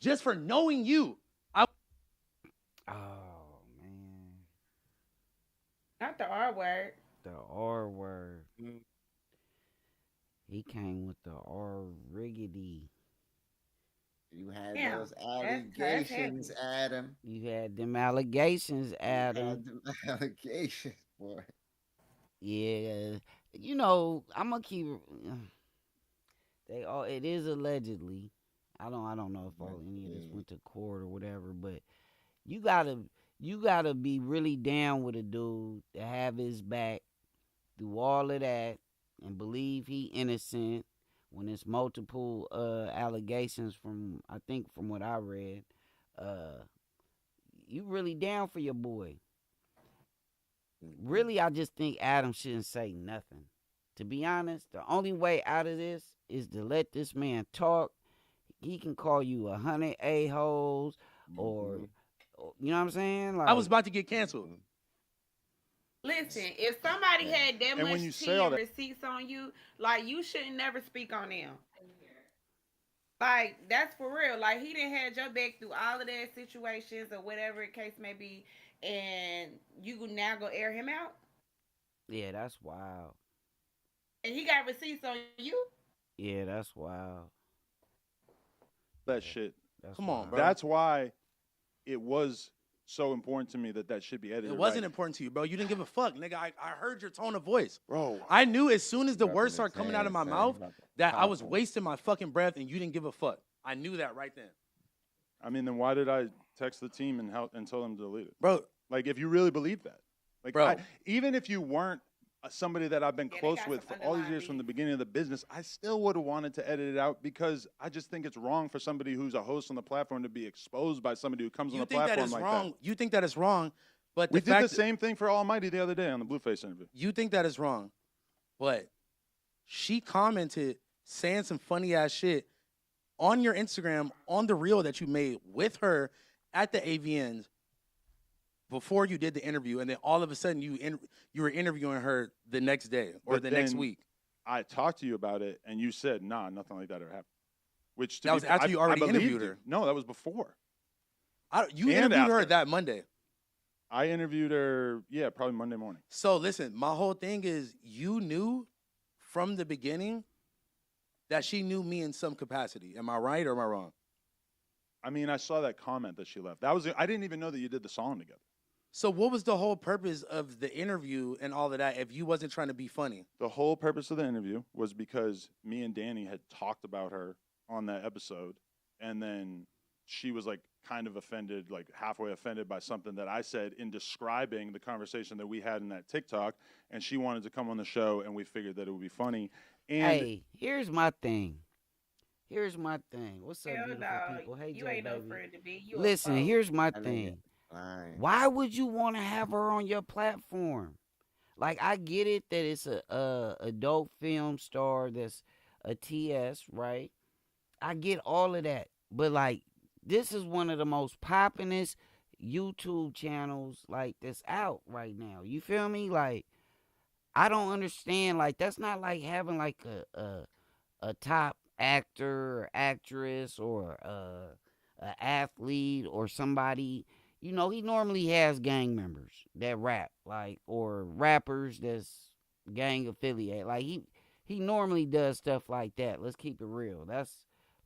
Just for knowing you. Oh man, Not the R word. the R word. Mm. He came with the R riggedy. You had Damn, those that's allegations, Adam. You had them allegations, You Adam. had them allegations, boy. Yeah, you know I'm gonna keep. They all. It is allegedly. I don't know if all any of this went to court or whatever, but you gotta be really down with a dude to have his back through all of that and believe he innocent when it's multiple allegations from what I read. You really down for your boy. Really, I just think Adam shouldn't say nothing. To be honest, the only way out of this is to let this man talk. He can call you 100 a-holes or you know what I'm saying? Like, I was about to get canceled. Listen, if somebody had that And when much you tea say all and that- receipts on you, like you shouldn't never speak on them. Like that's for real. Like he didn't had your back through all of that situations or whatever the case may be, and you now go air him out, yeah, that's wild. and he got receipts on you. Yeah, that's wild. That shit. That's Come on, wild. bro. That's why it was so important to me that should be edited. It wasn't right. important to you, bro. You didn't give a fuck, nigga. I heard your tone of voice. Bro. I knew as soon as the Rubbing words his started coming out of hands, my son. mouth He about to that I pop was him. wasting my fucking breath and you didn't give a fuck. I knew that right then. I mean, then why did I text the team and tell them to delete it? Bro, Like, if you really believe that, like, Bro. even if you weren't somebody that I've been Yeah, they close got with some for all these underlying years from the beef. beginning of the business, I still would have wanted to edit it out because I just think it's wrong for somebody who's a host on the platform to be exposed by somebody who comes on you the think that platform is like wrong. that. You think that is wrong, but We the did fact the same thing for Almighty the other day on the Blueface interview. you think that is wrong, but she commented saying some funny ass shit on your Instagram on the reel that you made with her at the AVNs before you did the interview, and then all of a sudden you were interviewing her the next day or But the next then week. I talked to you about it, and you said, nah, nothing like that ever happened. Which That was after you already believed interviewed you. her. No, that was before. You And interviewed her after. that Monday. I interviewed her, probably Monday morning. So listen, my whole thing is you knew from the beginning that she knew me in some capacity. Am I right or am I wrong? I mean, I saw that comment that she left. I didn't even know that you did the song together. So what was the whole purpose of the interview and all of that if you wasn't trying to be funny? The whole purpose of the interview was because me and Danny had talked about her on that episode, and then she was like kind of offended, like halfway offended by something that I said in describing the conversation that we had in that TikTok, and she wanted to come on the show, and we figured that it would be funny. And hey, here's my thing. What's up, Hell beautiful no, people? Hey, you J ain't no baby. friend to me. You Listen, a foe. here's my That nigga thing. lying. Why would you want to have her on your platform? Like, I get it that it's a adult film star that's a TS, right? I get all of that. But, like, this is one of the most poppinest YouTube channels, like, that's out right now. You feel me? Like, I don't understand. Like, that's not like having, like, a top actor or actress or an athlete or somebody. You know, he normally has gang members that rap, like, or rappers that's gang affiliate. Like, he normally does stuff like that. Let's keep it real. That's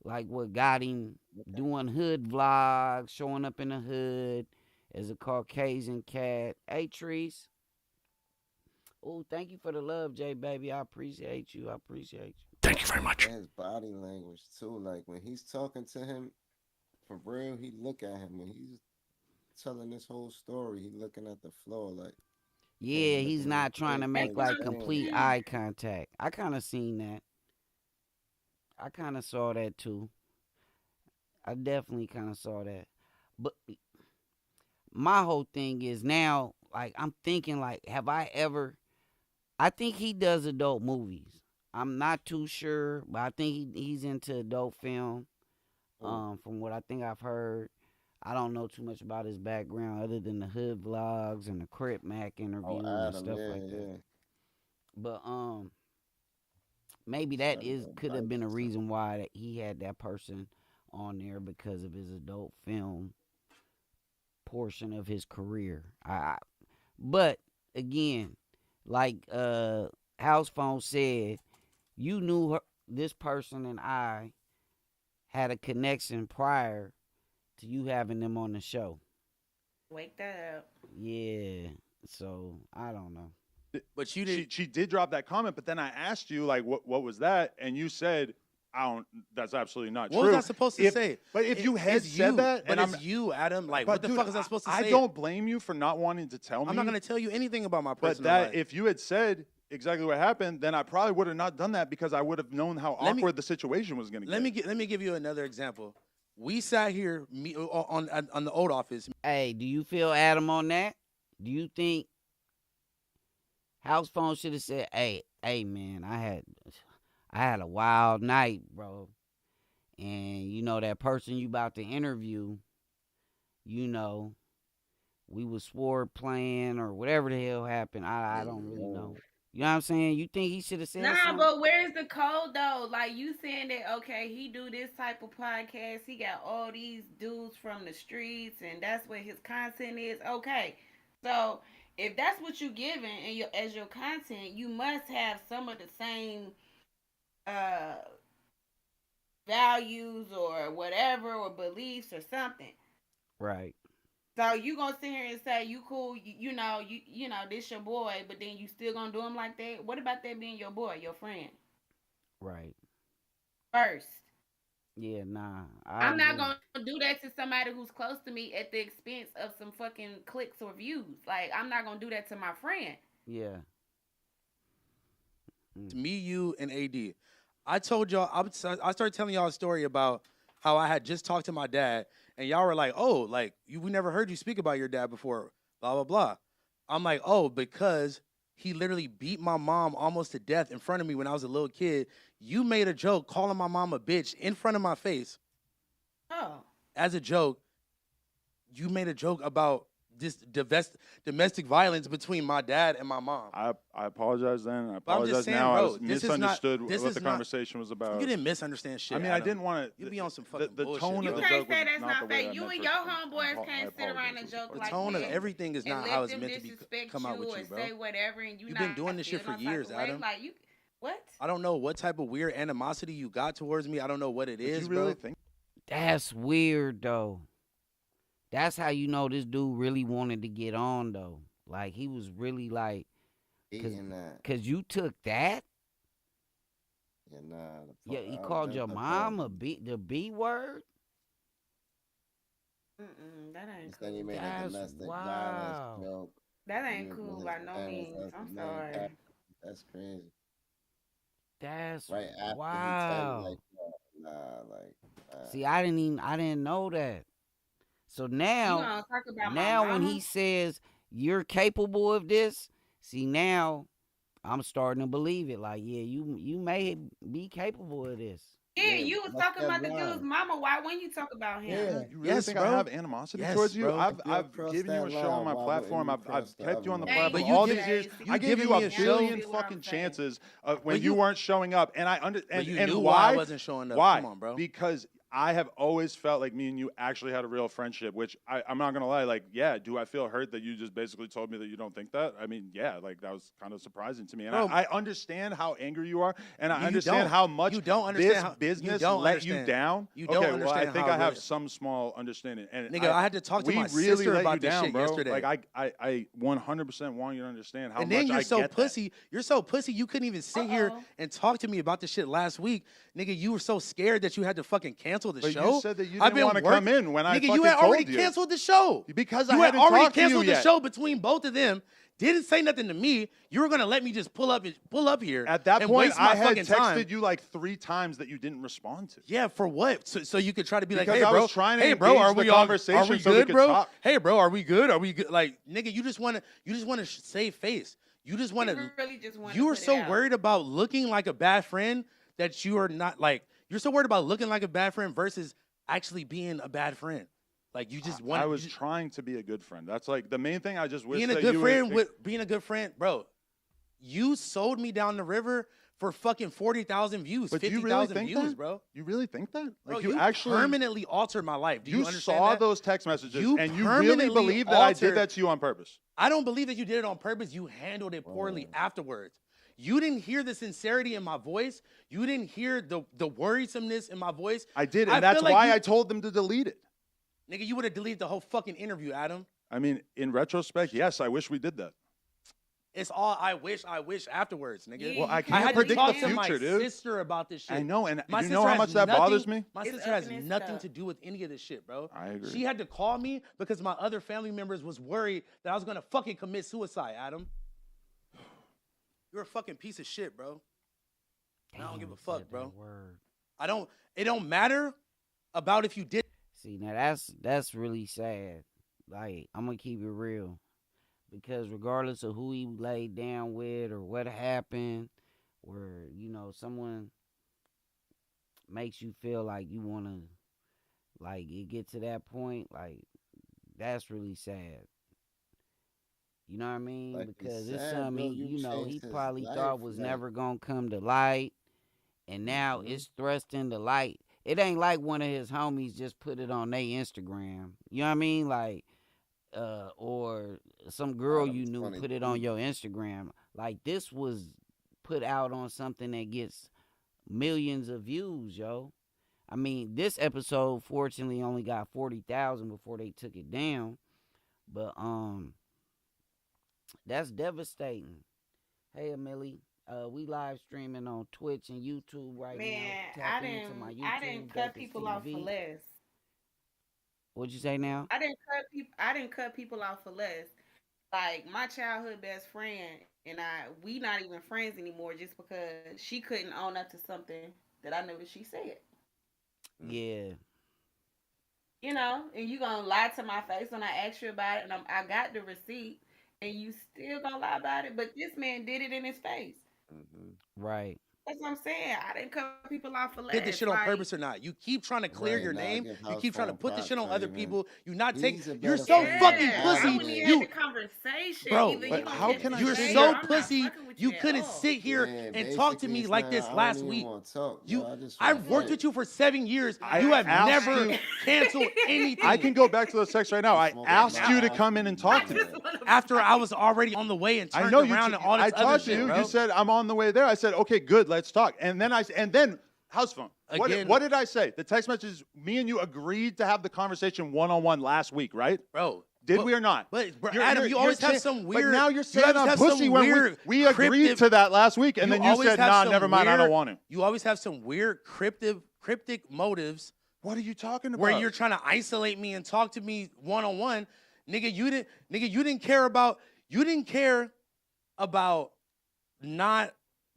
like what got him doing hood vlogs, showing up in the hood as a Caucasian cat. Hey, Treese. Oh, thank you for the love, J baby. I appreciate you. Thank you very much. And his body language too. Like when he's talking to him, for real, he look at him when he's telling this whole story. He looking at the floor like. Yeah, looking he's at not his trying to face, make like complete saying, eye contact. I kind of seen that. I kind of saw that too. I definitely kind of saw that. But my whole thing is now, like, I'm thinking, like, have I ever. I think he does adult movies. I'm not too sure, but I think he's into adult film. From what I think I've heard. I don't know too much about his background other than the hood vlogs and the Crip Mac interview and stuff like that. But maybe that could have been a reason why that he had that person on there because of his adult film portion of his career. But again, like HousePhone said, you knew her, this person and I had a connection prior to you having them on the show. Wake that up. Yeah. So I don't know. But you did. She did drop that comment, but then I asked you like, what was that, and you said, I don't. That's absolutely not true. What was I supposed to say? But if you had said that, but and it's you, Adam. Like, but what the dude, fuck is I supposed to say? I don't blame you for not wanting to tell me. I'm not going to tell you anything about my But personal that life. if you had said exactly what happened, then I probably would have not done that because I would have known how awkward the situation was going to get. Let me give you another example. We sat here on the old office. Hey, do you feel Adam on that? Do you think HousePhone should have said, hey, man, I had a wild night, bro. And you know that person you about to interview, you know, we was sword playing or whatever the hell happened. I don't really know. You know what I'm saying? You think he should have said something? But where's the code though? Like you saying that okay, he do this type of podcast. He got all these dudes from the streets, and that's what his content is. Okay, so if that's what you giving and as your content, you must have some of the same values or whatever or beliefs or something. Right. So you gonna sit here and say you cool, you know this your boy, but then you still gonna do him like that? What about that being your boy, your friend? Right. First. Yeah, nah. I'm not gonna do that to somebody who's close to me at the expense of some fucking clicks or views. Like I'm not gonna do that to my friend. Yeah. Me, you, and AD. I told y'all. I started telling y'all a story about how I had just talked to my dad, and y'all were like, "Oh, like we never heard you speak about your dad before." Blah blah blah. I'm like, "Oh, because he literally beat my mom almost to death in front of me when I was a little kid. You made a joke calling my mom a bitch in front of my face. Oh. As a joke, you made a joke about domestic violence between my dad and my mom. I apologize then. I But I'm just apologize saying, now. I bro, was this is not- misunderstood this what is the not- conversation was about. You didn't misunderstand shit. I mean, I Adam. didn't want to. You be on some fucking the bullshit. tone You of the can't joke was say that's not not the way fair. I You meant and for your it to come. homeboys can't sit apologize. around and joke The like tone of that everything is and not let how it's them meant to be disrespect come out you with or you, bro. say whatever, and you You've not been doing this feel shit for no type years, of way. Adam. Like you, what? I don't know what type of weird animosity you got towards me. I don't know what it Did is, you really bro. think? That's weird though. That's how you know this dude really wanted to get on though. Like he was really like, Eating that. cause you took that. Yeah, nah. Yeah, he called your mom the B word. That ain't He cool. said he made a That's domestic wow. violence joke. That ain't You cool was by no famous means. as I'm the main sorry. character. That's crazy. That's Right after he tell wow. you like, nah, like, nah. See, I didn't know that. So You now, gonna talk about my now when mama? he says you're capable of this, see now I'm starting to believe it. Like, yeah, you may be capable of this. Yeah, Yeah, you was what's talking that about the dude's line? mama. Why wouldn't you talk about him? Yeah. You really Yes, think bro. I have animosity Yes, towards you? bro. I've If you cross given you that a show on line, my why platform. wouldn't you I've cross the kept you on the other line? platform But you all did- these years. See, I you gave giving you me a a show. billion See what I'm fucking saying? chances when But you you- weren't showing up, and But you and knew why I wasn't showing up. Why? Come on, bro. Because I have always felt like me and you actually had a real friendship, which I'm not gonna lie. Like, yeah, do I feel hurt that you just basically told me that you don't think that? I mean, yeah, like that was kind of surprising to me, and Bro, I understand how angry you are, and I You understand don't. how much You don't understand this how- you business don't let you understand. down. You don't okay, well, I understand think how I have really- some small understanding. And Nigga, I had to talk to we my really sister let about you this down, shit bro. yesterday. Like I 100% want you to understand how And much then you're I so get that. pussy. You're so pussy. You couldn't even sit here Uh-oh. and talk to me about this shit last week, nigga. You were so scared that you had to fucking cancel the But show. you said that you I've didn't been want to come in when I Nigga, fucking you had told already you. canceled the show Because you I had hadn't already talked to you canceled the yet. show between both of them. Didn't say nothing to me. You were gonna let me just pull up here. At that and point, waste my I had fucking texted time. you like 3 times that you didn't respond to. Yeah, for what? So you could try to be Because like, hey, I bro, was trying to hey, bro, engage are the we all, are conversation we so we good, could bro? talk. Hey, bro, are we good? Are we good? Like, nigga, you just wanna save face. You just wanna. You really just wanted You to were put it so out. worried about looking like a bad friend that you are not like. You're so worried about looking like a bad friend versus actually being a bad friend. Like you just want. I was trying to be a good friend. That's like the main thing. I just wish being a that good you friend would, with being a good friend, bro. You sold me down the river for fucking 40,000 views, But do you 50,000 really think views, that? bro. You really think that? Bro, Like you actually permanently altered my life. Do you, you understand saw that? those text messages You and you really permanently believe that I did altered- that to you on purpose. I don't believe that you did it on purpose. You handled it poorly afterwards. You didn't hear the sincerity in my voice. You didn't hear the worrisomeness in my voice. I did, I and that's feel like why you- I told them to delete it. Nigga, you would have deleted the whole fucking interview, Adam. I mean, in retrospect, yes, I wish we did that. It's all I wish afterwards, nigga. Yeah, Well, I you can't had to predict talk the to my future, dude. sister about this shit. I know, and My you sister know how has much that nothing- bothers me? My It's sister up has in this nothing stuff. to do with any of this shit, bro. I agree. She had to call me because my other family members was worried that I was gonna fucking commit suicide, Adam. You're a fucking piece of shit, bro. I don't Damn, give a he fuck, said that bro. word. It don't matter about if you did. See, now that's really sad. Like, I'm gonna keep it real. Because regardless of who he laid down with or what happened, or someone makes you feel like you wanna like it get to that point, like that's really sad. You know what I mean? Like, it's Because it's sad, something bro. You he changed his probably life, thought was like- never gonna come to light, and now it's thrust into light. It ain't like one of his homies just put it on their Instagram. You know what I mean? Like, or some girl you knew put it on your Instagram. Like, this was put out on something that gets millions of views, yo. I mean, this episode fortunately only got 40,000 before they took it down, but that's devastating. Hey, Amelie, we live streaming on Twitch and YouTube right now. Man, Tap I into my didn't. I didn't cut Duckers people off for TV. less. What'd you say now? I didn't cut people off for less. Like my childhood best friend and we not even friends anymore just because she couldn't own up to something that I know that she said. Yeah. You know, and you gonna lie to my face when I ask you about it, and I got the receipt, and you still gonna lie about it. But this man did it in his face. Right. That's what I'm saying. I didn't cut people off for less. Did this shit on like, purpose or not? You keep trying to clear Right, your nah, I name. give You keep trying to HousePhone put the shit props on for other even. people. You not take. He's a You're better so fighter fucking than I pussy. wouldn't even Adam, have You, the conversation. bro. Either But you gonna how catch can the I You're say fade so or that? I'm not pussy. fucking with You at couldn't all. sit here Yeah, and talk to basically me it's like not, this I don't last even week. want to talk, You, yo. I just I've want to worked vent. with you for 7 years. I You have asked never you. canceled anything. I can go back to the text right now. I Smoke asked my you to ass come in and and talk I to me. just want to After I was already on the way and I turned know you. around and all I this other talked to shit, you. bro. You said I'm on the way there. I said okay, good. Let's talk. And then house phone. Again- What did I say? The text message. Me and you agreed to have the conversation one-on-one last week, right? Bro. Did but- we or not? But bro, You're- Adam, you're- you always you're have saying- some weird. But now you're you saying always I'm have pussy some when weird we agreed cryptic- to that last week, and then you always said, have "Nah, some never mind. I don't weird- want to." You always have some weird cryptic motives What are you talking about? where you're trying to isolate me and talk to me one on one, nigga. You didn't care about not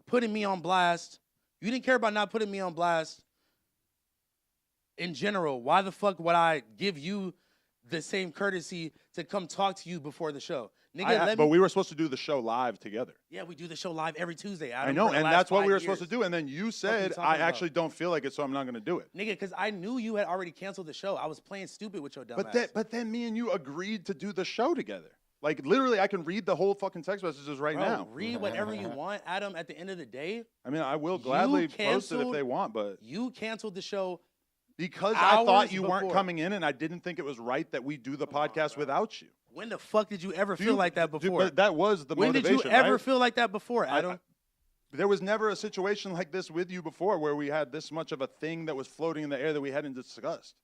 putting me on blast. You didn't care about not putting me on blast. In general, why the fuck would I give you the same courtesy to come talk to you before the show, nigga? But we were supposed to do the show live together. Yeah, we do the show live every Tuesday. I know, and that's what we were supposed to do. And then you What are you said, talking "I about? actually don't feel like it, so I'm not going to do it." Nigga, because I knew you had already canceled the show. I was playing stupid with your dumb But ass. then me and you agreed to do the show together. Like literally, I can read the whole fucking text messages right Bro, now. read whatever you want, Adam. At the end of the day, I mean, I will gladly post it if canceled- they want, but you canceled the show because I thought hours you weren't before. coming in, and I didn't think it was right that we do the podcast without you. When the fuck did you ever Do feel you- like that do- before? But that was the When did motivation. you ever right? feel like that before, Adam? There was never a situation like this with you before where we had this much of a thing that was floating in the air that we hadn't discussed.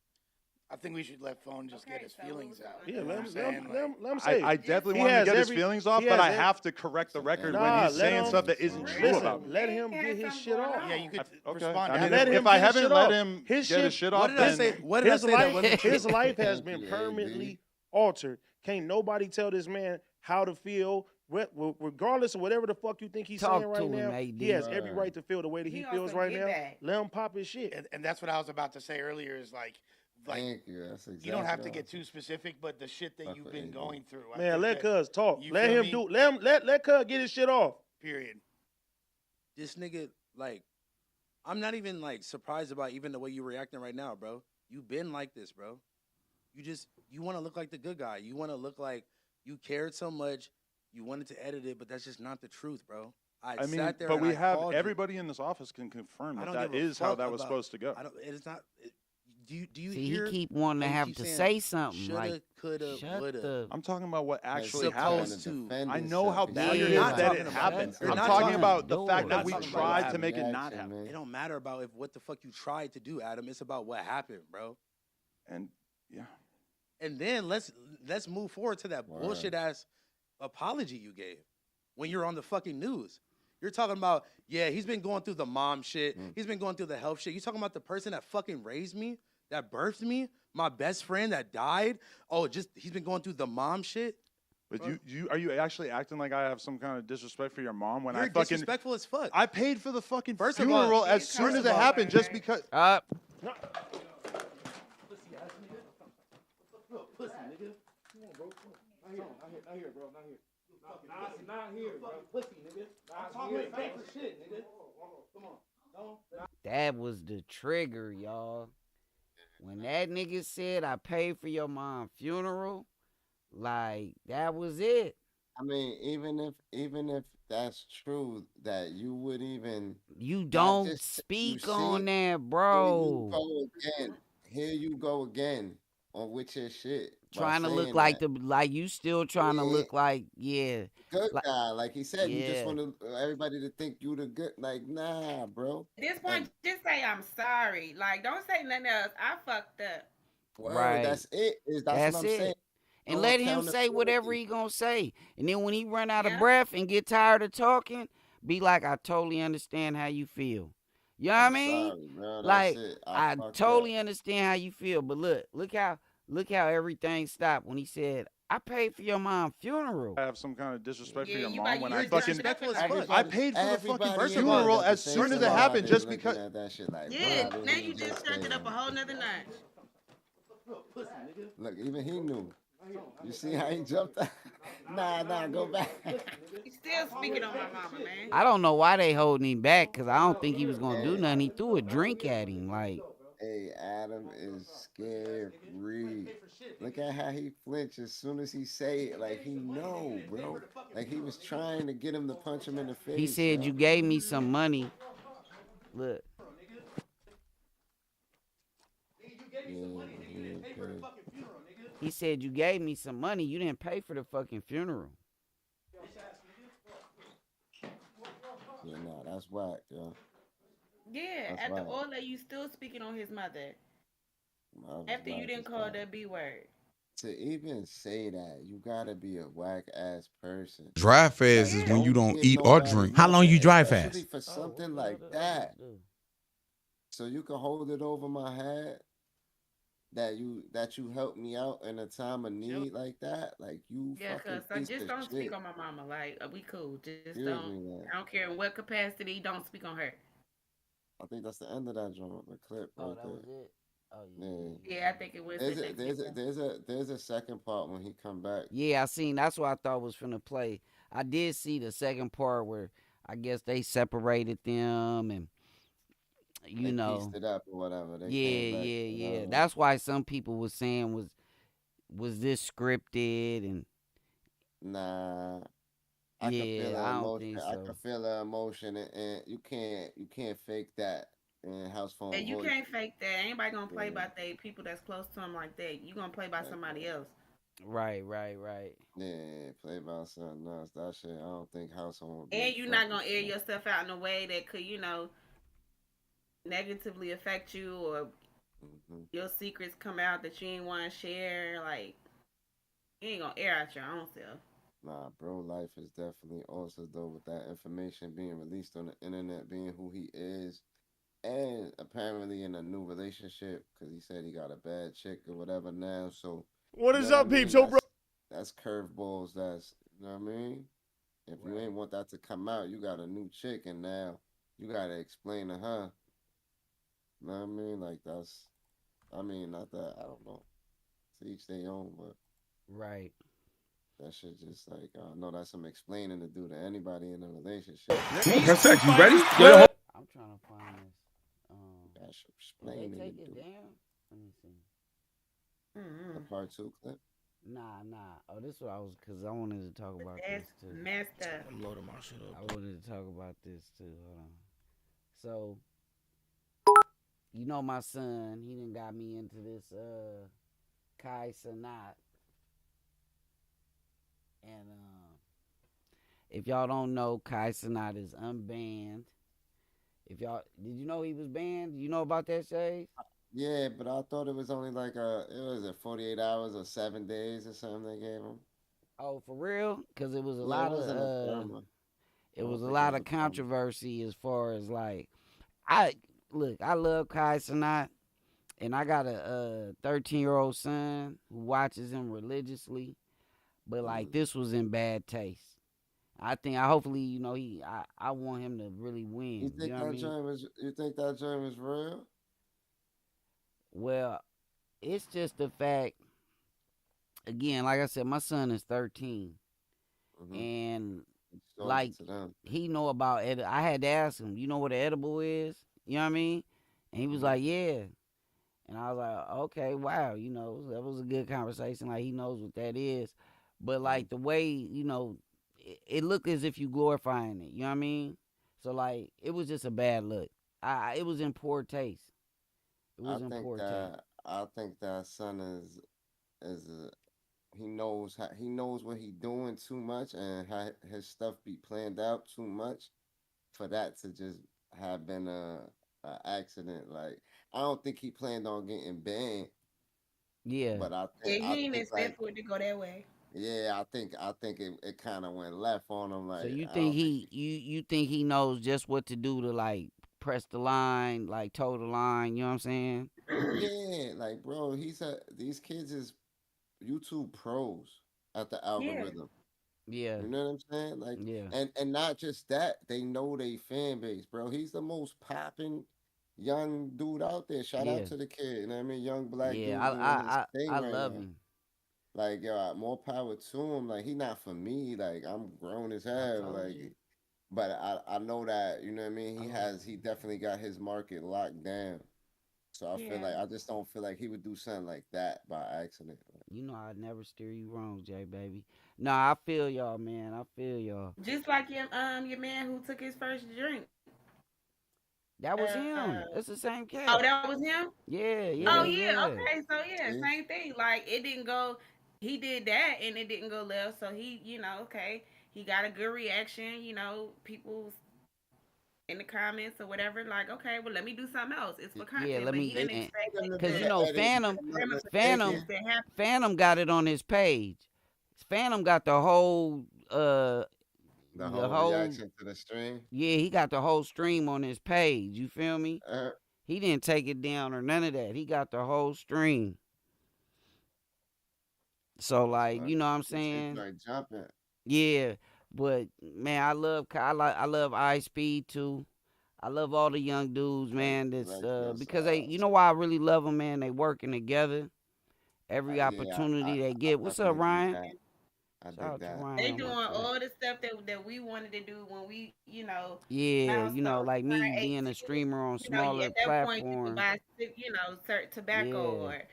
I think we should let Phone just get his feelings out. Yeah, You know let what I'm him, saying? let him say. I definitely He want him has to get his every- feelings off, he but has I every- have to correct the record Nah, when he's let saying him- stuff that isn't true Listen, about me. let him get his shit off. Yeah, you could Okay. respond. I mean, Let if him I get his haven't shit let off. him His get his shit- shit what off, did I then say? What did I His say? That life, wasn't his true? life has Thank been you, AB. permanently altered. Can't nobody tell this man how to feel, regardless of whatever the fuck you think he's Talk saying to right him, now. AD. He has every Right. right to feel the way that he He on feels some right get now. back. Let him pop his shit. And that's what I was about to say earlier is like Thank you. That's exactly. you don't have to what I get was- too specific, but the shit that Fuck you've with been AD. going through. I Man, think let that- Cuz talk. you Let feel him me? do. Let Cuz get his shit off. Period. This nigga, like, I'm not even like surprised about even the way you're reacting right now, bro. You've been like this, bro. You want to look like the good guy. You want to look like you cared so much. You wanted to edit it, but that's just not the truth, bro. I mean, sat there but and we I have called you. everybody in this office can confirm I that don't that give a is how fuck that was about- supposed to go. I don't. It's not. Do you See, hear? he keep wanting to how you have keep to saying say something shoulda, like, coulda, shut woulda. the. I'm talking about what Like, actually he's trying happened. supposed to. defend I know how himself. bad Yeah, it you're is not that talking it about happened. that. You're I'm not talking talking about the about fact that. that we You're not talking tried about to make it reaction, not happen. man. It don't matter about what the fuck you tried to do, Adam. It's about what happened, bro. And yeah, And then let's move forward to that Word. bullshit ass apology you gave when you're on the fucking news. You're talking about, yeah, he's been going through the mom shit. He's been going through the health shit. You talking about the person that fucking raised me, that birthed me, my best friend that died? Oh, just he's been going through the mom shit? but you are you actually acting like I have some kind of disrespect for your mom when You're I fucking disrespectful as fuck. I paid for the fucking First of all, funeral as first soon as of it all, happened just right. because Pussy, nigga. Come on, bro. Not here, bro. Not here. Not here, bro. Pussy, nigga. I'm talking fake for shit, nigga. Come on. No. That was the trigger, y'all. When that nigga said I paid for your mom's funeral, like that was it. I mean, even if that's true, that you would even You don't just- speak you on see, that, here you bro. go again. Here you go again on with your shit. by Trying to look saying like that. you still trying to Yeah. look like, yeah. Good like- guy, like he said. You just Yeah. want everybody to think you the good. Like, nah, bro. At this point, just say I'm sorry. Like, don't say nothing else. I fucked up. Word, Right. that's it. That's That's what I'm it. saying. And No let him say whatever accountability. he gonna say. And then when he run out of Yeah. breath and get tired of talking, be like, I totally understand how you feel. You know what I I'm mean? sorry, bro. That's Like, it. I fucked totally up. understand how you feel. But look how everything stopped when he said, I paid for your mom's funeral. I have some kind of disrespect for Yeah, your you mom might- when you're I fucking disrespectful as fuck. I paid for the Everybody fucking in here funeral got as the soon same as it vibe happened and just looking because at that shit like, Yeah, bro, this now is you just just turned it up a crazy. whole nother notch. Pussy, nigga. Look, even he knew. You see how he jumped out? Nah, go back. He's still speaking on my mama, man. I don't know why they holding him back because I don't think he was gonna do nothing. He threw a drink at him, like Hey, Adam is scary. Look at how he flinched as soon as he say it. Like he know, bro. Like he was trying to get him to punch him in the he face, said, yo. "You gave me some money." Look, he said, "You gave me some money. You didn't pay for the fucking funeral." Yeah, nah, that's whack, yo. Yeah, That's after whack. all that, you still speaking on his mother. That was After you whack didn't as call fuck. the B word. To even say that, you gotta be a whack ass person. Drive fast Like, is when Yeah. you don't don't get eat or nobody drink. How long nothing, you drive especially fast? for Oh, what something the like other that. do? So you can hold it over my head that you helped me out in a time of need like that. Like you Yeah, fucking cause I piece just of don't speak shit. on my mama. Like we cool. Just don't. Excuse me, man. I don't care in what capacity. Don't speak on her. I think that's the end of that joint, the clip Oh, right that there. was it. Oh Yeah. Yeah, I think it was There's the a next there's a video. there's a second part when he come back. Yeah, I seen. That's what I thought was finna play. I did see the second part where I guess they separated them, and you They pieced know, it up or whatever. They came back. yeah. That's why some people was saying was this scripted, and Nah, I could feel yeah, the I don't emotion. think I so. could feel the emotion, and you can't fake that in house phone And you voice. can't fake that. Anybody gonna play Yeah, by they people that's close to them like that. You gonna play by like somebody else. Right. yeah, play about something else. That shit. I don't think house phone would be And you're not fucking gonna air with that. yourself out in a way that could, negatively affect you or Hmm. your secrets come out that you ain't want to share. Like you ain't gonna air out your own self. Nah, bro, life is definitely also though with that information being released on the internet, being who he is, and apparently in a new relationship because he said he got a bad chick or whatever now. So What you know is what I up, mean? peeps? Yo, bro. That's curveballs. That's you know what I mean. If you ain't want that to come out, you got a new chick, and now you gotta explain to her. You know what I mean? Like that's, I mean, not that I don't know. To each their own, but Right. that shit just like I know that's some explaining to do to anybody in a relationship. That's it. You ready? Yo, I'm trying to find this. That's Did they explaining to take it do. down? Let me see. The Mm-hmm. part two clip. Nah. Oh, this what I was, cause I wanted to talk about That's this too. messed up. I'm loading my shit I up. wanted to talk about this too. Hold on. So, my son, he done got me into this Cenat, and if y'all don't know, Cenat is unbanned. If y'all did you know he was banned? You know about that, Shay? Yeah, but I thought it was only like it was 48 hours or 7 days or something they gave him. Oh, for real? Cause it was a Yeah, it lot wasn't a of perma. it I was don't a think it lot was of a perma. controversy as far as like I look. I love Cenat, and I got a 13-year-old son who watches him religiously. But like Mm. this was in bad taste. I think I hopefully I want him to really You win. You think know what I that mean? joint was? You think that joint was real? Well, it's just the fact. Again, like I said, my son is 13, Mm-hmm. and You sold like it to them. he know about I had to ask him. You know what an edible is? You know what I mean? And he was Mm-hmm. like, yeah. And I was like, okay, wow. That was a good conversation. Like he knows what that is, but Mm-hmm. like the way it looked as if you glorifying it. You know what I mean? So like it was just a bad look. It was in poor taste. It I was in think poor taste. that I think that son is he knows what he doing too much and how his stuff be planned out too much for that to just have been a accident. Like I don't think he planned on getting banned, Yeah. but I Yeah, think I he ain't think like expect for it to go that way. yeah, I think it kind of went left on him. So Like you I think don't think you think he knows just what to do to like press the line, like toe the line? You know what I'm saying? yeah, like bro, these kids is YouTube pros at the Yeah. algorithm. Yeah. You know what I'm saying? Like, Yeah. and not just that, they know they fan base, bro. He's the most popping young dude out there. Shout out Yeah. to the kid. You know what I mean? Young black Yeah. dude doing his I thing right love now. him. Like, yo, more power to him. Like, he not for me. Like, I'm grown as I hell. told Like, you. but I know that, you know what I mean? Oh, He definitely got his market locked down. So I feel Yeah. like, I just don't feel like he would do something like that by accident. you know I'd never steer you wrong, J baby. Nah, I feel y'all, man. I feel y'all. Just like your man who took his first drink. That was him. Uh, It's the same oh, cat. that was him. Yeah, Oh yeah, Yeah. yeah, yeah. okay. So yeah, See? same thing. Like it didn't go. He did that and it didn't go left. So he, okay, he got a good reaction. People in the comments or whatever, like, okay, well, let me do something else. It's for Yeah, content. let But he me, They didn't and, expect told him to it do cause you to the know edit. Phantom, Taking. ramifications to happen. Phantom got it on his page. Phantom got The the whole whole, reaction to the stream. yeah, he got the whole stream on his page. You feel me? Uh, He didn't take it down or none of that. He got the whole stream. So that's like, why you know what I'm this shit saying? like jumping. Yeah, but man, I love Ice Speed too. I love all the young dudes, man. That's Like this. because they, you know why I really love them, man. They working together every Yeah, opportunity they get. I What's up, definitely dig Ryan? that. I Shout dig out to that. They Ryan, doing my cat. all the stuff that we wanted to do when we, Yeah, you know, milestone like me turn being a 18. streamer on At smaller that point you could platforms. buy, tobacco, Yeah, or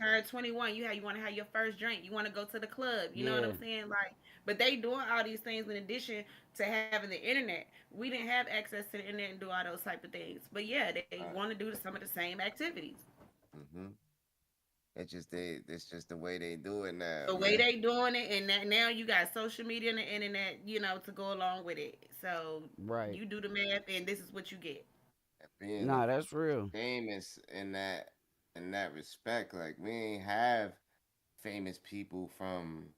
turn 21. You want to have your first drink. You want to go to the club. You know what I'm yeah, saying? Like, but they doing all these things in addition to having the internet. We didn't have access to the internet and do all those type of things. But yeah, they want to do some of the same activities. Hmm. It's just the way they do it now, The way man. they doing it, and that now you got social media and the internet, to go along with it. So right. you do the math, and this is what you get. Being Nah, that's real. famous in that respect, like we ain't have famous people from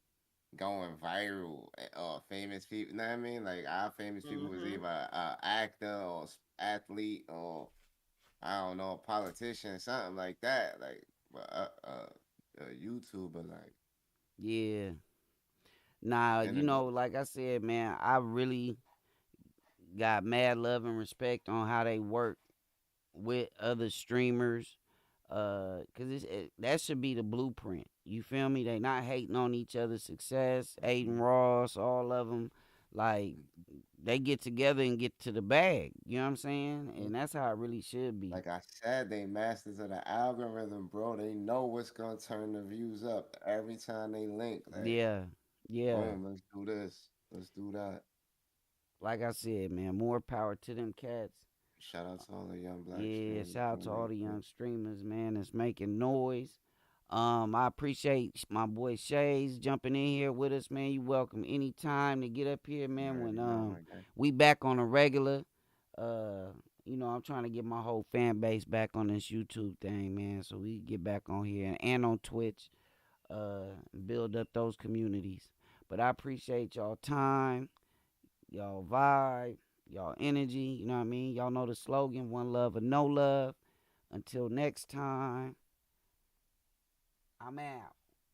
going viral or famous people. You know what I mean? Like our famous people was Hmm. either a actor or athlete or I don't know, a politician, something like that. Like but a YouTuber, like Yeah. Nah, you internet. know, like I said, man, I really got mad love and respect on how they work with other streamers. Cause that should be the blueprint. You feel me? They not hating on each other's success. Aiden Ross, all of them, like they get together and get to the bag. You know what I'm saying? And that's how it really should be. Like I said, they masters of the algorithm, bro. They know what's gonna turn the views up every time they link. Like, Yeah, yeah. boom, let's do this, let's do that. Like I said, man, more power to them cats. Shout out to all the young black Yeah, streamers shout out to doing all their the thing. young streamers, man, that's making noise. I appreciate my boy Shays jumping in here with us, man. You welcome anytime to get up here, You man. When already know, my guy. we back on a regular. Uh, I'm trying to get my whole fan base back on this YouTube thing, man. So we get back on here and on Twitch. Build up those communities. But I appreciate y'all time, y'all vibe, y'all energy. You know what I mean? Y'all know the slogan: one love or no love. Until next time, I'm out.